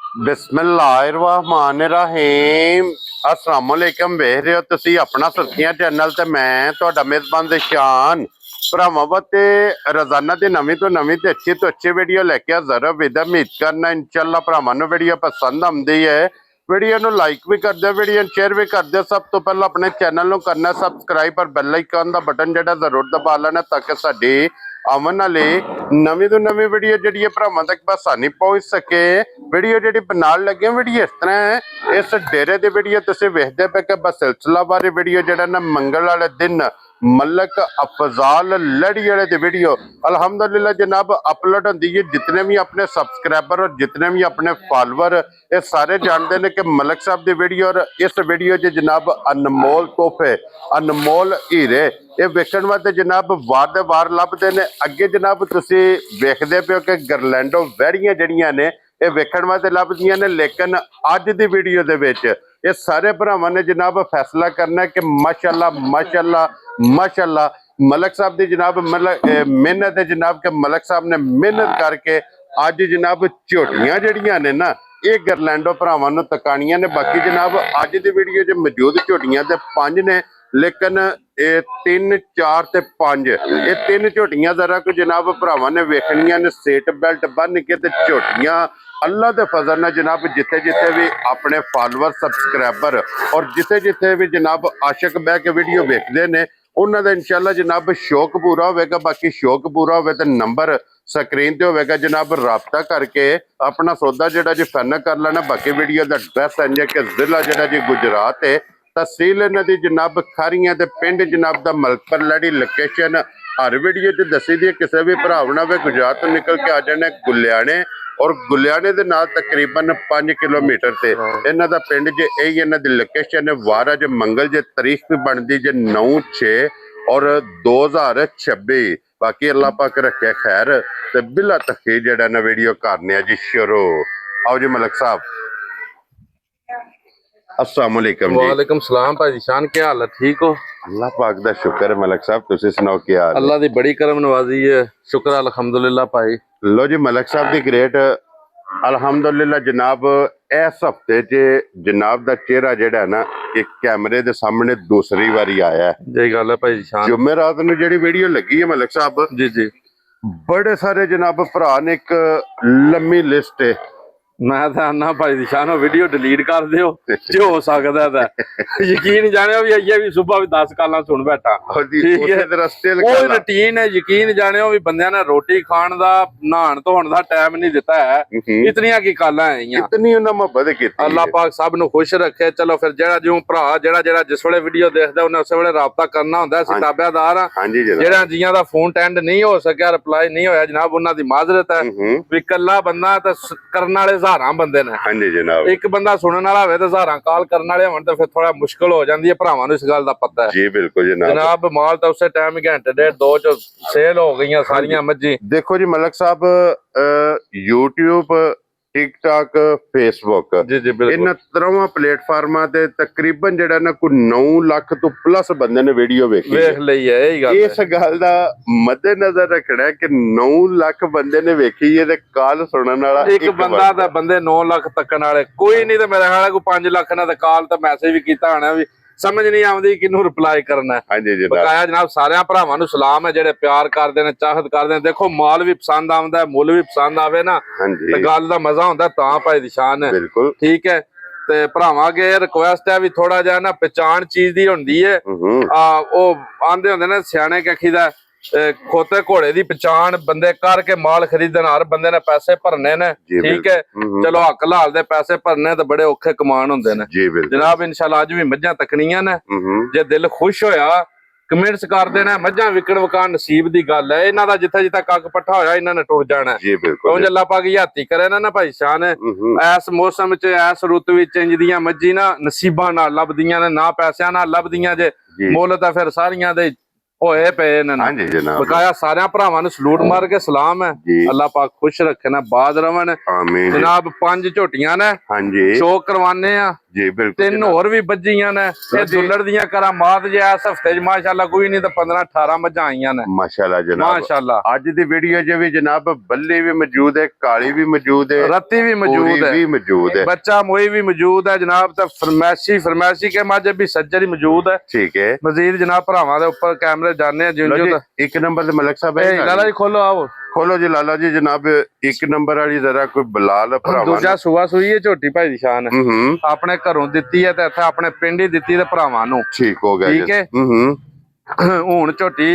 बिस्मिल्लाहिर्रहमानिर्रहीम अस्सलाम वालेकुम। वेख रहे हो तुसी अपना सुर्खियां चैनल ते मैं तुहाडा मेजबान दिशान भरावां ते रोजाना दी नवीं तो नवीं ते अच्छी वीडियो लेके हाज़र विद उम्मीद करना इंशाअल्लाह भरावां नूं वीडियो पसंद आउंदी है। वीडियो नूं लाइक भी कर दो, वीडियो शेयर भी कर दो। सब तो पहले अपने चैनल नूं करना सबसक्राइब और बेल आइकन दा बटन जेड़ा जरूर दबा लेना ताकि साडी आवन वाली नवीं तो नवीं वीडियो जी भरावां तक आसानी पहुंच सके। वीडियो जी बनाने लगे वीडियो इस तरह है, इस डेरे की वीडियो तुसीं वेखदे पे कि बस सिलसिलावार वीडियो जेड़ा ना मंगल वाले दिन मलक अफजाल लड़ी वाले दी वीडियो अल्हम्दुलिल्लाह जनाब अपलोड होंदी है। जितने भी अपने सब्सक्राइबर और जितने भी अपने फॉलोअर ये सारे जानते हैं कि मलक साहब की वीडियो और इस वीडियो च जनाब अनमोल तोहफे अनमोल हीरे ये वेखण वास्ते जनाब वार दे वार लभदे ने। अगे जनाब तुसीं वेखदे पे हो कि गरलैंडो वैड़ियां जड़ियां ने ये वेखण वास्ते लभदियां ने, लेकिन अज दी वीडियो दे विच ये सारे भरावां ने जनाब फैसला करना है कि माशाअल्लाह माशाअल्लाह माशाअल्लाह मलक साहब की जनाब मेहनत है जनाब के मलक साहब ने मेहनत करके अज जनाब झोटियां जड़ियां ने ना ये गरलैंडो भरावां नूं तकाणियां ने। बाकी जनाब अज दी वीडियो च मौजूद झोटियां ते 5 ने, लेकिन ये 3 4 ते 5 ये 3 झोटियां जरा को जनाब भरावां ने वेखनियां ने सीट बेल्ट बन के ते झोटियां अल्लाह दे फजल नाल जनाब जिथे जिथे भी अपने फॉलोअर सब्सक्राइबर और जिथे जिथे भी जनाब आशिक बह के वीडियो वेखदे ने उन्हां दा इंशाअल्लाह जनाब शौक पूरा होगा। बाकी शौक पूरा होवे ते नंबर स्क्रीन ते होगा जनाब, राबता करके अपना सौदा जेड़ा जी फाइनल कर लेना। बाकी वीडियो का एड्रैस है कि जिला जेड़ा जी गुजरात है, तहसील इन्हां दी जनाब खारियां ते पिंड जनाब दा मलकपुर लड़ी। लोकेशन हर वीडियो च दसी दी, किसी भी भरा वे गुजरात तो निकल के आ जाने गुलियाने और गुलियाने दे नाल तकरीबन 5 किलोमीटर से इन्हां दा पिंड जे यही इन्हां दी लोकेशन है। वार अज मंगल जे तारीख भी बनती जे 9/6 और 2026। बाकी अल्लाह पाक रखे खैर ते बिला तखीर जेड़ा ना वीडियो करने जी शुरू। आओ जी मलक साहब। अस्सलाम वालेकुम जी। वालेकुम सलाम भाई शान, क्या हाल है? ठीक हो? अल्लाह पाक दा शुक्र है मलक साहब, तुसी सुनाओ क्या हाल है? अल्लाह दी बड़ी करम नवाजी है, शुक्र अल्हम्दुलिल्लाह भाई। लो जी मलक साहब दी ग्रेट अल्हम्दुलिल्लाह जनाब इस हफ्ते च जनाब दा चेहरा जेड़ा है ना कि कैमरे दे सामने दूसरी बारी आया है। जी गल है भाई शान। जुमेरात नूं जेड़ी वीडियो लगी है मलक साहब जी जी बड़े सारे जनाब भरा ने एक लंबी लिस्ट है। मैं तो आना भाई शान वीडियो डिलीट कर दियो जो हो सकता है। यकीन जाने भी अइए भी सुबह भी 10 गालां सुन बैठा, ठीक है कोई रूटीन है। यकीन जाने भी बंदे ने रोटी खाण दा नहाण धोण दा टाइम नहीं दिता है। इतनियां की गालां आईयां, इतनी उन्हां मोहब्बत कीती। अल्लाह पाक सब नूं खुश रखे। चलो फिर जेड़ा जिउं भरा जेड़ा जेड़ा जिस वेले वीडियो देखदा उन्हें उस वेले राबता करना हुंदा। असीं ताबेदार हां। जेड़ा जियां दा फोन टेंड नहीं हो सकिया, रिप्लाई नहीं होया जनाब, उन्हां दी माजरत है। भी कल्ला बंदा ते करन वाले हज़ारां बंदे ने। हाँ जी जनाब, एक बंदा सुनने वाला होवे ते हज़ारां कॉल करन वाले होण ते फिर थोड़ा मुश्किल हो जांदी है। भरावां नूं इस गल दा पता है जी बिल्कुल जनाब। माल तो उस टाइम घंटे डेढ़ 2 च सेल हो गई सारियां मज्जी। देखो जी मलक साहब यूट्यूब टिकटॉक फेसबुक इन 3 प्लेटफार्मा ते तकरीबन जेड़ा ना कोई 9 लाख तो प्लस बंदे ने वीडियो वेख लई है। इस गल दा मद्देनजर रखना है कि 9 लाख बंदे ने वेखी है ते कॉल सुनन वाला एक बंदा दा बंदे 9 लाख तकन वाले कोई नहीं। ते मेरे ख्याल कोई 5 लाख ने कॉल ते मैसेज भी कीता होना। भी समझ नहीं आती किनू रिप्लाई करना है। बकाया जनाब सारे भरावां नूं सलाम है जेड़े प्यार करदे ने चाहत करदे ने। देखो माल भी पसंद आउंदा है, मुल भी पसंद आवे ना ते गल दा मजा हुंदा तां भाई दी शान है, ठीक है। ते भरावां अगे रिक्वेस्ट है भी थोड़ा जिहा ना पहचान चीज दी हुंदी है। ओह आंदे हुंदे ने सियाणे के आखीदा खोते घोड़े दी पहचान बंदे करके माल खरीदन। हर बंदे ने पैसे भरने ने, ठीक है। चलो हक लाल दे पैसे भरने तो बड़े औखे कमान हुंदे ने जनाब। इंशाल्लाह अज भी मझां तकनियां ने, जे दिल खुश होया कमेंट्स कर देना। मझां विकण वकान नसीब दी गल है। इन्हां दा जिथे जिथे कक पट्ठा होया इन्हां ने टुर जाना है। अल्लाह पाक याती करे ना भाई शान। इस मौसम च इस रुत विच इंज दियां मज्जी ना नसीबां नाल लभदियां ने, ना पैसिਆਂ नाल लभदियां जे। मुल तां फिर सारियां दे होए पे ने। बकाया सारे भरावां नूं सलूट मार के सलाम है। अल्लाह पाक खुश रखे ना, बाज रवन जनाब। 5 झोटियां ने शौक करवाने ਜੀ ਬਿਲਕੁਲ 3 ਹੋਰ ਵੀ ਵੱਜੀਆਂ ਨੇ ਇਹ ਦੁੱਲੜ ਦੀਆਂ ਕਰਾਮਾਤ ਜੇ ਇਸ ਹਫਤੇ 'ਚ ਮਾਸ਼ਾਅੱਲਾ ਕੋਈ ਨਹੀਂ ਤਾਂ 15-18 ਮੱਝਾਂ ਆਈਆਂ ਨੇ ਮਾਸ਼ਾਅੱਲਾ ਜਨਾਬ। ਮਾਸ਼ਾਅੱਲਾ ਅੱਜ ਦੀ ਵੀਡੀਓ 'ਚ ਵੀ ਜਨਾਬ ਬੱਲੀ ਵੀ ਮੌਜੂਦ ਹੈ, ਕਾਲੀ ਵੀ ਮੌਜੂਦ ਹੈ, ਰੱਤੀ ਵੀ ਮੌਜੂਦ ਪੂਰੀ ਹੈ, ਵੀ ਮੌਜੂਦ ਹੈ, ਬੱਚਾ ਮੋਈ ਵੀ ਮੌਜੂਦ ਹੈ ਜਨਾਬ। ਤੇ ਫਰਮੈਸ਼ੀ के मज भी सज्जर ही मौजूद है। ठीक है मजीद जनाब भरावां दे ऊपर कैमरे जाने एक नंबर दे मलिक साहब लाला जी खोलो आओ खोलो जी लाला जी जनाब एक नंबर वाली जरा कोई बुलाल भरावां दूजा सुआ सुई है झोटी भाई दी शान अपने घरों दित्ती है ते इत्थे अपने पिंड ही दित्ती ते भरावां नूं ठीक हो गया ठीक है हुण झोटी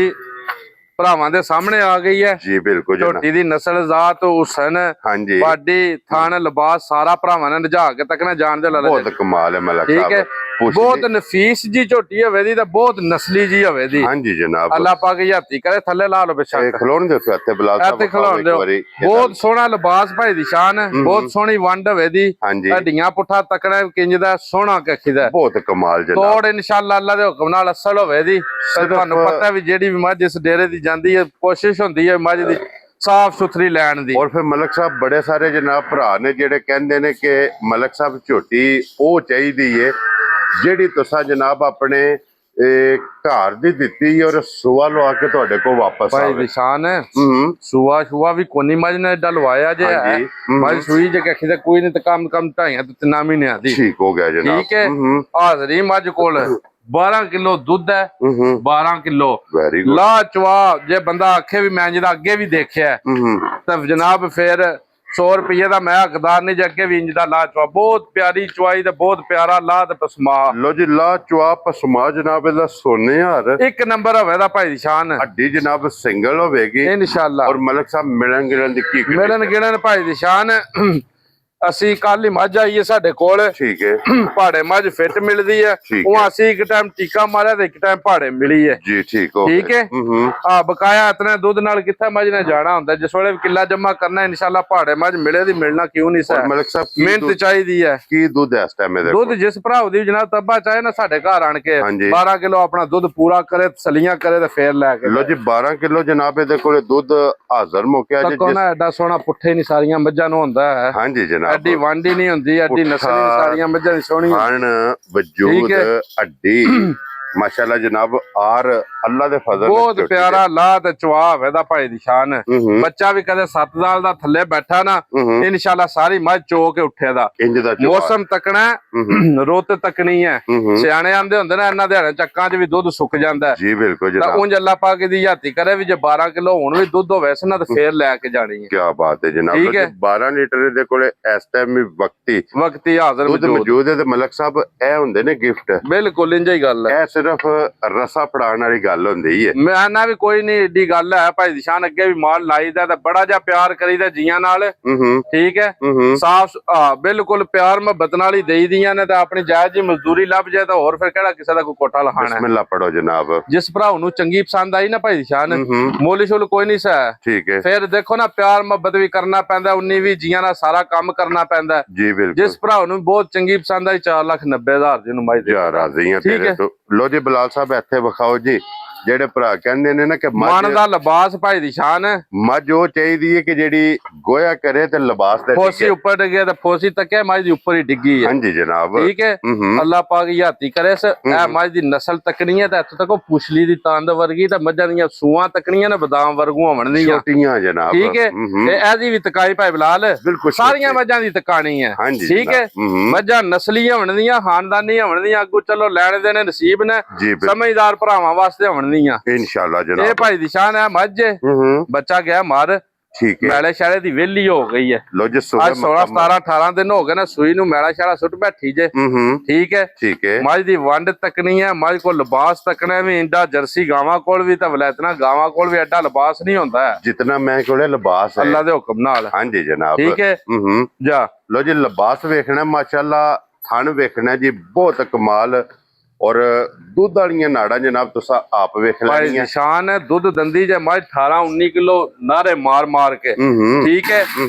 भरावां दे सामने आ गई है जी बिल्कुल झोटी दी नस्ल जात हुसन हां जी बाडी थान लिबास सारा भरावां ने नजा के तक ना जान दे लाला बहुत कमाल है मलिक साहब ठीक है बहुत नफीस जी झोटी होवे दी ते बहुत नस्ली जी होवे दी हां जी जनाब अल्लाह पाक याती करे थल्ले ला लो बेशक खलोण दे इत्थे बुलाल साहब खलोण दे बहुत सोहना लिबास भाई दी शान बहुत सोहनी वंड होवे दी हां जी हड्डियां पुठा तकड़ा किंज दा सोहना कखीदा बहुत कमाल जनाब तोड़ इंशाअल्लाह अल्लाह दे हुक्म नाल असल होवे दी ਤੁਹਾਨੂੰ पता भी जेड़ी भी मझ इस डेरे दी ਜਾਂਦੀ है कोशिश ਹੁੰਦੀ है मझ दी साफ सुथरी लैन दी और फिर मलिक साहब बड़े सारे जनाब भरा ने जेड़े कहंदे ने कि मलिक साहब झोटी ਉਹ ਚਾਹੀਦੀ ਏ ਜਿਹੜੀ ਤੁਸੀਂ ਜਨਾਬ ਆਪਣੇ ਘਰ ਦੀ ਦਿੱਤੀ ਔਰ ਸੁਆ ਲਵਾ ਕੇ ਤੁਹਾਡੇ ਕੋਲ ਵਾਪਸ ਭਾਈ ਨਿਸ਼ਾਨ ਸੁਆ ਵੀ ਕੋਨੀ ਮੱਝ ਨੇ ਏਡਾ ਲਵਾਇਆ ਜੇ ਹੈ ਮੱਝ ਸੂਈ ਜੇ ਕਿ ਖਿਦਾ ਕੋਈ ਨਹੀਂ ਤਾਂ ਕੰਮ ਢਾਈਆਂ ਤੇ 3 ਮਹੀਨਿਆਂ ਦੀ ਠੀਕ ਹੋ ਗਿਆ ਜਨਾਬ ਠੀਕ ਹੈ ਹਾਜ਼ਰੀ ਮੱਝ ਕੋਲ 12 ਕਿਲੋ ਦੁੱਧ ਹੈ 12 ਕਿਲੋ ਵੈਰੀ ਗੁੱਡ ਲਾ ਚਵਾ ਜੇ ਬੰਦਾ ਆਖੇ ਵੀ ਮੈਂ ਜਿਹਦਾ ਅੱਗੇ ਵੀ ਦੇਖਿਆ ਤਾਂ ਜਨਾਬ ਫਿਰ 100 ਰੁਪਏ ਦਾ ਮੈਂ ਹੱਕਦਾਰ ਨਹੀਂ ਜੇ ਅੱਗੇ ਵੀ ਇੰਜ ਦਾ ਲਾ ਚਵਾ ਬਹੁਤ ਪਿਆਰੀ ਚਵਾਈ ਤੇ ਬਹੁਤ ਪਿਆਰਾ ਲਾ ਤੇ ਪਸਮਾ ਲੋ ਜੀ ਲਾ ਚਵਾ ਪਸਮਾ ਜਨਾਬ ਇਹਦਾ ਸੋਨੇ ਹਾਰ ਇੱਕ ਨੰਬਰ ਹੋਵੇ ਦਾ ਭਾਈ ਨਿਸ਼ਾਨ ਅੱਡੀ ਜਨਾਬ ਸਿੰਗਲ ਹੋਵੇਗੀ ਇਨਸ਼ਾਅੱਲਾ ਔਰ ਮਲਿਕ ਸਾਹਿਬ ਮਿਲਣ ਗਿਲਣ ਦੀ ਕੀ ਮਿਲਣ ਗਿਲਣ ਭਾਈ ਨਿਸ਼ਾਨ ਅਸੀਂ ਕੱਲ ਹੀ ਮੱਝ ਆਈ ਹੈ ਸਾਡੇ ਕੋਲ ਠੀਕ ਹੈ ਪਹਾੜੇ ਮੱਝ ਫਿੱਟ ਮਿਲਦੀ ਹੈ ਉਹ ਅਸੀਂ ਇੱਕ ਟਾਈਮ ਟੀਕਾ ਮਾਰਿਆ ਤੇ ਇੱਕ ਟਾਈਮ ਪਹਾੜੇ ਮਿਲੀ ਹੈ ਜੀ ਠੀਕ ਹੋ ਠੀਕ ਹੈ ਆ ਬਕਾਇਆ ਇਤਨੇ ਦੁੱਧ ਨਾਲ ਕਿੱਥੇ ਮੱਝ ਨੇ ਜਾਣਾ ਹੁੰਦਾ ਜਿਸ ਵੇਲੇ ਕਿੱਲਾ ਜਮਾ ਕਰਨਾ ਇਨਸ਼ਾਅੱਲਾ ਪਹਾੜੇ ਮੱਝ ਮਿਲੇ ਦੀ ਮਿਲਣਾ ਕਿਉਂ ਨਹੀਂ ਸਰ ਮਲਿਕ ਸਾਹਿਬ ਮਿਹਨਤ ਚਾਹੀਦੀ ਹੈ ਕੀ ਦੁੱਧ ਹੈ ਇਸ ਟਾਈਮ ਇਹਦੇ ਦੁੱਧ ਜਿਸ ਭਰਾਉ ਦੀ ਜਨਾਬ ਤੱਬਾ ਚਾਹੇ ਨਾ ਸਾਡੇ ਘਰ ਆਣ ਕੇ 12 ਕਿਲੋ ਆਪਣਾ ਦੁੱਧ ਪੂਰਾ ਕਰੇ ਤਸਲੀਆਂ ਕਰੇ ਤੇ ਫੇਰ ਲੈ ਕੇ ਲੋ ਜੀ 12 ਕਿਲੋ ਜਨਾਬ ਇਹਦੇ ਕੋਲੇ ਦੁੱਧ ਹਾਜ਼ਰ ਮੁੱਕਿਆ ਜੀ ਕੋਨਾ ਐਡਾ ਸੋਹਣਾ ਪੁੱਠੇ ਨਹੀਂ ਸਾਰੀਆਂ ਮੱਝਾਂ ਨੂੰ ਹੁੰਦਾ ਹੈ ਹਾਂਜੀ ਜਨਾਬ ਐਡੀ ਵਾਂਡੀ ਨਹੀਂ ਹੁੰਦੀ ਐਡੀ ਨਸਲ ਸਾਰੀਆਂ ਮੱਝਾਂ ਦੀ ਸੋਹਣੀ ਹਣ ਵਜੂਦ ਅੱਡੀ ਮਾਸ਼ਾਅੱਲਾ ਜਨਾਬ ਆਰ ਅੱਲਾ ਦੇ ਫਜ਼ਲ ਬਹੁਤ ਪਿਆਰਾ ਲਾ ਤੇ ਚਵਾਬ ਇਹਦਾ ਭਾਈ ਦੀ ਸ਼ਾਨ ਬੱਚਾ ਵੀ ਕਦੇ 7 ਸਾਲ ਦਾ ਥੱਲੇ ਬੈਠਾ ਨਾ ਇਨਸ਼ਾਅੱਲਾ ਸਾਰੀ ਮੱਝ ਚੋ ਕੇ ਉੱਠੇ ਦਾ ਮੌਸਮ ਤੱਕਣਾ ਰੁੱਤ ਤੱਕਣੀ ਹੈ ਸਿਆਣੇ ਆਂਦੇ ਹੁੰਦੇ ਨਾ ਇਹਨਾਂ ਦੇ ਚੱਕਾਂ 'ਚ ਵੀ ਦੁੱਧ ਸੁੱਕ ਜਾਂਦਾ ਜੀ ਬਿਲਕੁਲ ਜਨਾਬ ਉਂਝ ਅੱਲਾ ਪਾਕ ਦੀ ਹੱਤੀ ਕਰੇ ਵੀ ਜੇ 12 ਕਿਲੋ ਹੁਣ ਵੀ ਦੁੱਧ ਹੋਵੇ ਨਾ ਤੇ ਫੇਰ ਲੈ ਕੇ ਜਾਣੀ ਹੈ ਕੀ ਬਾਤ ਹੈ ਜਨਾਬ 12 ਲੀਟਰ ਦੇ ਕੋਲੇ ਇਸ ਟਾਈਮ ਵੀ ਵਕਤੀ ਹਾਜ਼ਰ ਮੌਜੂਦ ਹੈ ਤੇ ਮਲਿਕ ਸਾਹਿਬ ਇਹ ਹੁੰਦੇ ਨੇ ਗਿਫਟ ਬਿਲਕੁਲ ਇੰਜ ਹੀ ਗੱਲ ਹੈ ਇਹ ਸਿਰਫ ਰਸਾ ਫੜਾਉਣ ਵਾਲੀ ਗੱਲ ਹੁੰਦੀ ਹੈ ਮੈਂ ਨਾ ਵੀ ਕੋਈ ਨਹੀਂ ਏਡੀ ਗੱਲ ਹੈ ਭਾਈ ਨਿਸ਼ਾਨ ਅੱਗੇ ਵੀ ਮਾਲ ਲਾਈਦਾ ਤੇ ਬੜਾ ਜਿਹਾ ਪਿਆਰ ਕਰੀਦਾ ਜੀਆਂ ਨਾਲ ਠੀਕ ਹੈ ਸਾਫ ਬਿਲਕੁਲ ਪਿਆਰ ਮੁਹੱਬਤ ਨਾਲ ਹੀ ਦੇਈਦੀਆਂ ਨੇ ਤੇ ਆਪਣੀ ਜਾਇਜ਼ ਜੀ ਮਜ਼ਦੂਰੀ ਲੱਭ ਜਾਏ ਤਾਂ ਹੋਰ ਫਿਰ ਕਿਹੜਾ ਕਿਸੇ ਦਾ ਕੋਈ ਕੋਟਾ ਲਹਾਣਾ ਬਿਸਮਿਲ੍ਲਾ ਪੜੋ ਜਨਾਬ ਜਿਸ ਭਰਾ ਨੂੰ ਚੰਗੀ ਪਸੰਦ ਆਈ ਨਾ ਭਾਈ ਨਿਸ਼ਾਨ ਮੋਲੀ ਸ਼ੋਲ ਕੋਈ ਨਹੀਂ ਸਾ ਠੀਕ ਹੈ ਫਿਰ ਦੇਖੋ ਨਾ ਪਿਆਰ ਮੁਹੱਬਤ ਵੀ ਕਰਨਾ ਪੈਂਦਾ 19 ਵੀ ਜੀਆਂ ਨਾਲ ਸਾਰਾ ਕੰਮ ਕਰਨਾ ਪੈਂਦਾ ਜੀ ਬਿਲਕੁਲ ਜਿਸ ਭਰਾ ਨੂੰ ਬਹੁਤ ਚੰਗੀ ਪਸੰਦ ਆਈ 4,90,000 ਜੀ ਨੂੰ ਮਾਈ ਦੇ ਰਾਜ਼ੀ ਆ ਤੇਰੇ ਤੋਂ ਲੋ ਜੀ ਬਲਾਲ ਸਾਹਿਬ ਇੱਥੇ ਵਿਖਾਓ ਜੀ ਜਿਹੜੇ ਭਰਾ ਕਹਿੰਦੇ ਨੇ ਨਾ ਕਿ ਮਨ ਦਾ ਲਿਬਾਸ ਭਾਈ ਦੀ ਸ਼ਾਨ ਹੈ ਮੱਝ ਉਹ ਚਾਹੀਦੀ ਹੈ ਕਿ ਜਿਹੜੀ ਗੋਇਆ ਕਰੇ ਤੇ ਲਿਬਾਸ ਤੇ ਫੋਸੀ ਉੱਪਰ ਡਿੱਗੇ ਤੇ ਫੋਸੀ ਤੱਕਿਆ ਮੱਝ ਦੀ ਉੱਪਰ ਹੀ ਡਿੱਗੀ ਹੈ ਹਾਂਜੀ ਜਨਾਬ ਠੀਕ ਹੈ ਅੱਲਾਹ ਪਾਕ ਯਾਤੀ ਕਰੇ ਇਹ ਮੱਝ ਦੀ ਨਸਲ ਤੱਕਣੀ ਹੈ ਤੇ ਇੱਥੋਂ ਤੱਕ ਪੁਛਲੀ ਦੀ ਤੰਦ ਵਰਗੀ ਤੇ ਮੱਝਾਂ ਦੀਆਂ ਸੂਆਂ ਤੱਕਣੀਆਂ ਨੇ ਬਦਾਮ ਵਰਗੂ ਹੋਣ ਦੀਆਂ ਛੋਟੀਆਂ ਜਨਾਬ ਠੀਕ ਹੈ ਤੇ ਇਹਦੀ ਵੀ ਤਕਾਈ ਭਾਈ ਬਲਾਲ ਬਿਲਕੁਲ ਸਾਰੀਆਂ ਮੱਝਾਂ ਦੀ ਤਕਾਣੀ ਹੈ ਠੀਕ ਹੈ ਮੱਝਾਂ ਨਸਲੀਆਂ ਹੋਣ ਦੀਆਂ ਖਾਨਦਾਨੀ ਹੋਣ ਦੀਆਂ ਅੱਗੋਂ ਚਲੋ ਲੈਣ ਦੇ ਨੇ ਨਸੀਬ ਨੇ ਸਮਝਦਾਰ ਭਰਾਵਾਂ ਵਾਸਤੇ ਹੋਣ ਦੀਆਂ इंशाल्लाह जनाब ये भाई निशान है मज बच्चा गया मार ठीक है मैला शाले दी वेली हो गई है लो जी 16 17 18 दिन हो गए ना सूई नु मैला शाला सुट बैठी जे ठीक है मज दी वंड तकनी है मज को लिबास तकना भी इंडा जर्सी गावां कोल भी ते वलैतना गावां कोल भी एडा लिबास नहीं होंदा है जितना मैं कोले लिबास है अल्लाह दे हुक्म नाल हां जी जनाब ठीक है जा लो जी लिबास देखना माशाल्लाह थन देखना जी बहुत कमाल और दूध वाली नाड़ा जनाब तुसा आप वेख लेनी है निशान है दूध दंदी जे मझ 18-19 किलो नारे मार मार के ठीक है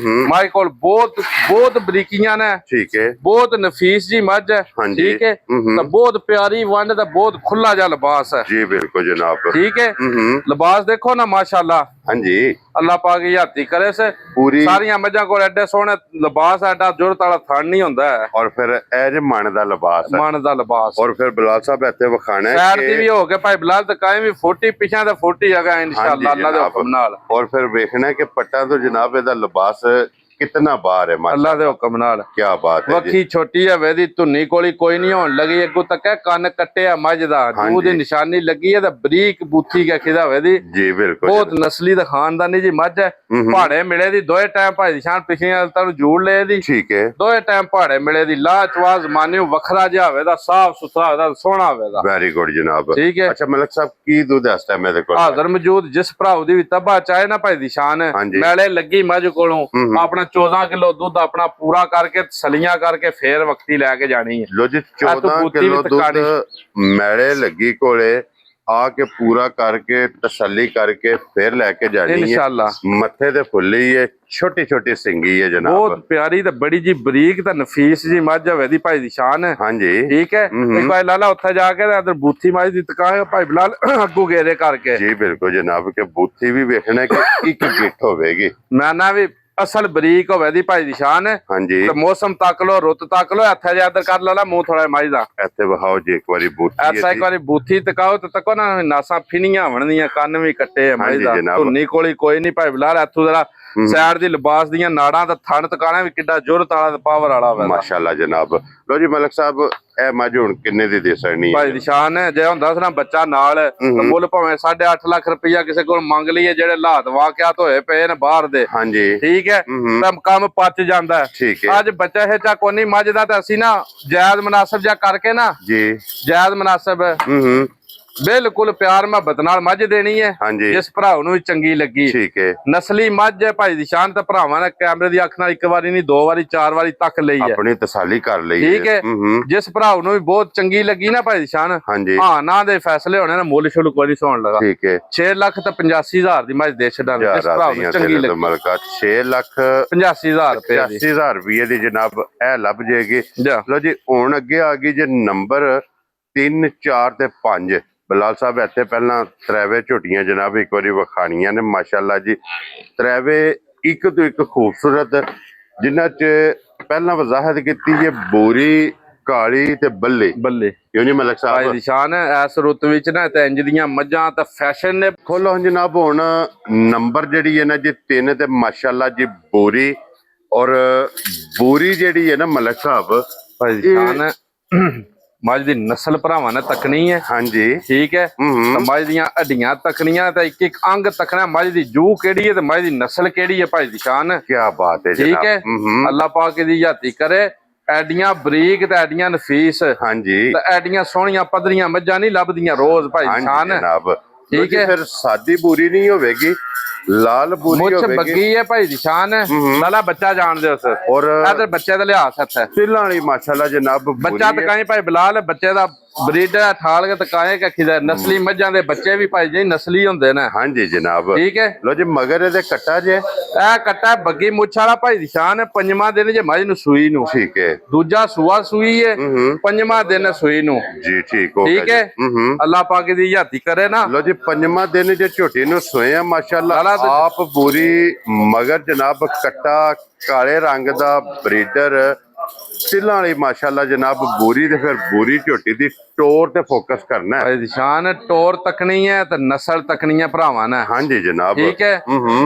मझ कोल बहुत बरीकियां ने ठीक है बहुत नफीस जी मझ है ठीक है तो बहुत प्यारी वंड ते बहुत खुला जा लिबास है जी बिल्कुल जनाब ठीक है लिबास देखो ना माशाल्लाह ਹਾਂਜੀ ਅੱਲਾਹ ਪਾਕ ਹਯਾਤੀ ਕਰੇ ਸੇ ਪੂਰੀ ਸਾਰੀਆਂ ਮੱਝਾਂ ਕੋਲ ਐਡੇ ਸੋਹਣੇ ਲਿਬਾਸ ਐਡਾ ਜ਼ੁਰਤ ਵਾਲਾ ਥਣ ਨਹੀਂ ਹੁੰਦਾ ਹੈ। ਔਰ ਫਿਰ ਇਹ ਜੇ ਮਨ ਦਾ ਲਿਬਾਸ ਹੈ ਮਨ ਦਾ ਲਿਬਾਸ ਔਰ ਫਿਰ ਬਲਾਲ ਸਾਹਿਬ ਇੱਥੇ ਵਿਖਾਣਾ ਹੈ ਸੈਰ ਦੀ ਵੀ ਹੋ ਕੇ ਭਾਈ ਬਲਾਲ ਤੇ ਕਾਇਮ ਵੀ 40 ਪਿਛਾਂ ਤੇ 40 ਹੈਗਾ ਇਨਸ਼ਾਅੱਲਾ ਅੱਲਾਹ ਦੇ ਹੁਕਮ ਨਾਲ। ਔਰ ਫਿਰ ਵੇਖਣਾ ਕਿ ਪੱਟਾਂ ਤੋਂ ਜਨਾਬ ਇਹਦਾ ਲਿਬਾਸ ਕਿਤਨਾ ਬਾਹਰ ਹੈ ਮਾਸ਼ਾਅੱਲਾ ਅੱਲਾਹ ਦੇ ਹੁਕਮ ਨਾਲ। ਕੀ ਬਾਤ ਹੈ ਜੀ। ਵੱਖੀ ਛੋਟੀ ਹੈ ਵੇਦੀ ਧੁੰਨੀ ਕੋਲੀ ਕੋਈ ਨਹੀਂ ਹੋਣ ਲੱਗੀ ਅੱਗੋਂ ਤੱਕ ਕੰਨ ਕੱਟਿਆ ਮੱਝ ਦਾ ਦੂ ਦੀ ਨਿਸ਼ਾਨੀ ਲੱਗੀ ਹੈ ਤੇ ਬਰੀਕ ਬੂਥੀ ਕੇ ਖਿਦਾ ਵੇਦੀ ਜੀ ਬਿਲਕੁਲ ਬਹੁਤ ਨਸਲੀ ਦਾ ਖਾਨਦਾਨੀ ਜੀ ਮੱਝ ਹੈ। ਪਹਾੜੇ ਮਿਲੇ ਦੀ ਦੋਏ ਟਾਈਮ ਭਾਈ ਦੀ ਸ਼ਾਨ ਪਿਛਲੀਆਂ ਤੁਹਾਨੂੰ ਜੂੜ ਲਏ ਦੀ ਠੀਕ ਹੈ ਦੋਏ ਟਾਈਮ ਪਹਾੜੇ ਮਿਲੇ ਦੀ ਲਾਚਵਾਜ਼ ਜ਼ਮਾਨੇ ਵੱਖਰਾ ਜਿਹਾ ਹੋਵੇ ਦਾ ਸਾਫ ਸੁਥਰਾ ਹੋਵੇ ਦਾ ਸੋਹਣਾ ਹੋਵੇ ਦਾ। ਵੈਰੀ ਗੁੱਡ ਜਨਾਬ। ਠੀਕ ਹੈ ਅੱਛਾ ਮਲਕ ਸਾਹਿਬ ਕੀ ਦੁੱਧ ਇਸ ਟਾਈਮ ਇਹਦੇ ਕੋਲ ਹਾਜ਼ਰ ਮੌਜੂਦ ਜਿਸ ਭਰਾਉ ਦੀ ਵੀ ਤਬਾ ਚਾਹੇ ਨਾ ਭਾਈ ਦੀ ਸ਼ਾਨ ਮੈਲੇ ਲੱਗੀ ਮੱਝ ਕੋਲੋਂ ਆਪਣਾ 14 ਕਿਲੋ ਦੁੱਧ ਆਪਣਾ ਪੂਰਾ ਕਰਕੇ ਸਲੀਆਂ ਕਰਕੇ ਫੇਰ ਵਕਤੀ ਲੈ ਕੇ ਜਾਣੀ ਹੈ। ਲੋ ਜੀ 14 ਕਿਲੋ ਦੁੱਧ ਮੈਲੇ ਲੱਗੀ ਕੋਲੇ ਆ ਕੇ ਪੂਰਾ ਕਰਕੇ ਤਸੱਲੀ ਕਰਕੇ ਫਿਰ ਲੈ ਕੇ ਜਾਣੀ ਹੈ ਇਨਸ਼ਾਅੱਲਾ। ਮੱਥੇ ਤੇ ਫੁੱਲੀ ਹੈ ਛੋਟੀ ਛੋਟੀ ਸਿੰਗੀ ਹੈ ਜਨਾਬ ਬਹੁਤ ਪਿਆਰੀ ਤੇ ਬੜੀ ਜੀ ਬਰੀਕ ਤੇ ਨਫੀਸ ਜੀ ਮੱਝ ਹੋਵੇ ਦੀ ਭਾਈ ਦੀ ਸ਼ਾਨ ਹੈ। ਹਾਂਜੀ ਠੀਕ ਹੈ ਇੱਕ ਭਾਈ ਲਾਲਾ ਉੱਥੇ ਜਾ ਕੇ ਅੰਦਰ ਬੂਥੀ ਮੱਝ ਦੀ ਤਕਾਏ ਭਾਈ ਬਲਾਲ ਅੱਗੂ ਗੇਰੇ ਕਰਕੇ ਜੀ ਬਿਲਕੁਲ ਜਨਾਬ ਕਿ ਬੂਥੀ ਵੀ ਵੇਖਣਾ ਕਿ ਇੱਕ ਗਿੱਠ ਹੋਵੇਗੀ ਮੈਂ ਨਾ ਵੀ ਅਸਲ ਬਰੀਕ ਹੋਵੇ ਦੀ ਭਾਈ ਦੀ ਸ਼ਾਨ ਹੈ। ਹਾਂਜੀ ਤੇ ਮੌਸਮ ਤੱਕ ਲੋ ਰੁੱਤ ਤੱਕ ਲੋ ਇੱਥੇ ਜਾ ਅੰਦਰ ਕਰ ਲਾਲਾ ਮੂੰਹ ਥੋੜਾ ਮੱਝ ਦਾ ਇੱਥੇ ਵਹਾਓ ਜੀ ਇੱਕ ਵਾਰੀ ਬੂਥੀ ਐਸਾ ਇੱਕ ਵਾਰੀ ਬੂਥੀ ਤਕਾਓ ਤੇ ਤੱਕੋ ਨਾ ਨਾਸਾਂ ਫਿਨੀਆਂ ਬਣਦੀਆਂ ਕੰਨ ਵੀ ਕੱਟੇ ਆ ਮੱਝ ਦਾ ਧੁੰਨੀ ਕੋਲੀ ਕੋਈ ਨਹੀਂ ਭਾਈ ਬਲਾਲ ਇੱਥੋਂ ਜਰਾ ਸਾਈਡ ਦੀ ਲਿਬਾਸ ਦੀਆਂ ਨਾੜਾਂ ਤੇ ਥਣ ਟਿਕਾਣਾ ਵੀ ਕਿੱਡਾ ਜ਼ੁਰਤ ਵਾਲਾ ਤੇ ਪਾਵਰ ਵਾਲਾ ਹੋਵੇ ਮਾਸ਼ਾਅੱਲਾ ਜਨਾਬ। ਲੋ ਜੀ ਮਲਕ ਸਾਹਿਬ ਇਹ ਮੱਝ ਹੁਣ ਕਿੰਨੇ ਦੀ ਦੇ ਸਕਣੀ ਹੈ ਭਾਈ ਦੀ ਸ਼ਾਨ ਹੈ। ਜੇ ਹੁੰਦਾ ਸੀ ਨਾ ਬੱਚਾ ਨਾਲ ਤਾਂ ਮੁੱਲ ਭਾਵੇਂ 8.5 ਲੱਖ ਰੁਪਈਆ ਕਿਸੇ ਕੋਲ ਮੰਗ ਲਈਏ ਜਿਹੜੇ ਹਾਲਾਤ ਵਾਕਿਆਤ ਹੋਏ ਪਏ ਨੇ ਬਾਹਰ ਦੇ ਹਾਂਜੀ ਠੀਕ ਹੈ ਤਾਂ ਕੰਮ ਪਚ ਜਾਂਦਾ ਹੈ। ਠੀਕ ਹੈ ਅੱਜ ਬੱਚਾ ਇਹ ਚਾ ਕੋਨੀ ਮੱਝ ਦਾ ਤਾਂ ਅਸੀਂ ਨਾ ਜਾਇਜ਼ ਮੁਨਾਸਬ ਜਿਹਾ ਕਰਕੇ ਨਾ ਜੀ ਜਾਇਜ਼ ਮੁਨਾਸਬ ਬਿਲਕੁਲ ਪਿਆਰ ਮੁਹੱਬਤ ਨਾਲ ਮੱਝ ਦੇਣੀ ਹੈ ਹਾਂਜੀ ਜਿਸ ਭਰਾ ਨੂੰ ਵੀ ਚੰਗੀ ਲੱਗੀ। ਠੀਕ ਹੈ ਨਸਲੀ ਮੱਝ ਹੈ ਭਾਈ ਦੀ ਸ਼ਾਨ ਤੇ ਭਰਾਵਾਂ ਨੇ ਕੈਮਰੇ ਦੀ ਅੱਖ ਨਾਲ ਇੱਕ ਵਾਰੀ ਨਹੀਂ ਦੋ ਵਾਰੀ ਚਾਰ ਵਾਰੀ ਤੱਕ ਲਈ ਹੈ ਆਪਣੀ ਤਸੱਲੀ ਕਰ ਲਈ ਠੀਕ ਹੈ। ਜਿਸ ਭਰਾ ਨੂੰ ਵੀ ਬਹੁਤ ਚੰਗੀ ਲੱਗੀ ਨਾ ਭਾਈ ਦੀ ਸ਼ਾਨ ਹਾਂਜੀ ਹਾਂ ਨਾ ਦੇ ਫੈਸਲੇ ਹੋਣੇ ਨਾ ਮੁੱਲ ਸ਼ੁਲ ਕੋਈ ਨਹੀਂ ਸੌਣ ਲਗਾ। ਠੀਕ ਹੈ 6 ਲੱਖ ਤੇ 85,000 ਦੀ ਮੱਝ ਦੇ ਛੱਡਾਂਗੇ ਜਿਸ ਭਰਾ ਨੂੰ ਚੰਗੀ ਲੱਗੀ ਮਲਕਾ 6 ਲੱਖ 85,000 ਰੁਪਏ ਦੀ 80,000 ਰੁਪਏ ਦੀ ਜਨਾਬ ਇਹ ਲੱਭ ਜਾਏਗੀ। ਜਾ ਲੋ ਜੀ ਹੁਣ ਅੱਗੇ ਆ ਗਈ ਜੇ ਨੰਬਰ 3 4 ਤੇ 5 ਬਲਾਲ ਸਾਹਿਬ ਇੱਥੇ ਪਹਿਲਾਂ ਤ੍ਰੈਵੇ ਝੋਟੀਆਂ ਜਨਾਬ ਇੱਕ ਵਾਰੀ ਵਿਖਾਣੀਆਂ ਨੇ ਮਾਸ਼ਾਅੱਲਾ ਜੀ ਤ੍ਰੈਵੇ ਇੱਕ ਤੋਂ ਇੱਕ ਖੂਬਸੂਰਤ ਜਿਨ੍ਹਾਂ ਚ ਪਹਿਲਾਂ ਵਜ਼ਾਹਤ ਕੀਤੀ ਜੇ ਬੋਰੀ ਕਾਲੀ ਤੇ ਬੱਲੇ ਕਿਉਂ ਨਹੀਂ ਮਲਕ ਸਾਹਿਬ ਭਾਈ ਦੀ ਸ਼ਾਨ ਇਸ ਰੁੱਤ ਵਿੱਚ ਨਾ ਤੇ ਇੰਜ ਦੀਆਂ ਮੱਝਾਂ ਤਾਂ ਫੈਸ਼ਨ ਨੇ ਖੋਲੋ ਜਨਾਬ ਹੁਣ ਨੰਬਰ ਜਿਹੜੀ ਹੈ ਨਾ ਜੀ 3 ਤੇ ਮਾਸ਼ਾਅੱਲਾ ਜੀ ਬੋਰੀ ਔਰ ਬੋਰੀ ਜਿਹੜੀ ਹੈ ਨਾ ਮਲਕ ਸਾਹਿਬ ਭਾਈ ਦੀ ਸ਼ਾਨ ਮੱਝ ਦੀ ਨਸਲ ਭਰਾਵਾਂ ਨੇ ਤੱਕਣੀ ਹੈ ਹਾਂਜੀ ਠੀਕ ਹੈ ਤਾਂ ਮੱਝ ਦੀਆਂ ਹੱਡੀਆਂ ਤੱਕਣੀਆਂ ਤੇ ਇੱਕ ਇੱਕ ਅੰਗ ਤੱਕਣਾ ਮੱਝ ਦੀ ਜੂ ਕਿਹੜੀ ਹੈ ਤੇ ਮੱਝ ਦੀ ਨਸਲ ਕਿਹੜੀ ਹੈ ਭਾਈ ਦੀ ਸ਼ਾਨ ਕੀ ਬਾਤ ਹੈ ਠੀਕ ਹੈ ਅੱਲਾਹ ਪਾਕ ਦੀ ਹਯਾਤੀ ਕਰੇ ਐਡੀਆਂ ਬਰੀਕ ਤੇ ਐਡੀਆਂ ਨਫੀਸ ਹਾਂਜੀ ਤੇ ਐਡੀਆਂ ਸੋਹਣੀਆਂ ਪੱਧਰੀਆਂ ਮੱਝਾਂ ਨਹੀਂ ਲੱਭਦੀਆਂ ਰੋਜ਼ ਭਾਈ ਦੀ ਸ਼ਾਨ ਜਨਾਬ ਠੀਕ ਹੈ ਫਿਰ ਸਾਦੀ ਬੂਰੀ ਨਹੀਂ ਹੋਵੇਗੀ ਲਾਲ ਬੂਰੀ ਮੁੱਛ ਹੋਵੇਗੀ ਬੱਗੀ ਹੈ ਭਾਈ ਦੀ ਸ਼ਾਨ ਲਾਲਾ ਬੱਚਾ ਜਾਣਦੇ ਉਸ ਔਰ ਇਧਰ ਬੱਚੇ ਦਾ ਲਿਹਾਜ਼ ਹੱਥ ਹੈ ਤਿਲਾਂ ਵਾਲੀ ਮਾਸ਼ਾਅੱਲਾ ਜਨਾਬ ਬੱਚਾ ਤਕਾਈ ਭਾਈ ਬਲਾਲ ਬੱਚੇ ਦਾ ਬਰੀਡਰ ਠਾਲ ਕੇ ਤਕਾਏ ਕੱਖੀ ਦਾ ਨਸਲੀ ਮੱਝਾਂ ਦੇ ਬੱਚੇ ਵੀ ਭਾਈ ਜੀ ਨਸਲੀ ਹੁੰਦੇ ਨੇ ਹਾਂਜੀ ਜਨਾਬ ਠੀਕ ਹੈ ਲੋ ਜੀ ਮਗਰ ਇਹਦੇ ਕੱਟਾ ਜੇ ਇਹ ਕੱਟਾ ਬੱਗੀ ਮੁੱਛ ਵਾਲਾ ਭਾਈ ਦੀ ਸ਼ਾਨ ਹੈ ਪੰਜਵਾਂ ਦਿਨ ਜੇ ਮੱਝ ਨੂੰ ਸੂਈ ਨੂੰ ਠੀਕ ਹੈ ਦੂਜਾ ਸੂਆ ਸੂਈ ਹੈ ਪੰਜਵਾਂ ਦਿਨ ਸੂਈ ਨੂੰ ਜੀ ਠੀਕ ਹੋ ਠੀਕ ਹੈ ਅੱਲਾਹ ਪਾਕ ਦੀ ਹਯਾਤੀ ਕਰੇ ਨਾ ਲੋ ਜੀ ਪੰਜਵਾਂ ਦਿਨ ਜੇ ਝੋਟੀ ਨੂੰ ਸੋਏ ਆ ਮਾਸ਼ਾਅੱਲਾ ਆਪ ਪੂਰੀ ਮਗਰ ਜਨਾਬ ਕੱਟਾ ਕਾਲੇ ਰੰਗ ਦਾ ਬਰੀਡਰ ਤਿਲਾਂ ਵਾਲੀ ਮਾਸ਼ਾਅੱਲਾ ਜਨਾਬ ਬੂਰੀ ਤੇ ਫਿਰ ਬੂਰੀ ਝੋਟੀ ਦੀ ਟੋਰ ਤੇ ਫੋਕਸ ਕਰਨਾ ਹੈ ਭਾਈ ਸ਼ਾਨ ਟੋਰ ਤੱਕਣੀ ਹੈ ਤੇ ਨਸਲ ਤੱਕਣੀ ਹੈ ਭਰਾਵਾਂ ਨੇ ਹਾਂਜੀ ਜਨਾਬ ਠੀਕ ਹੈ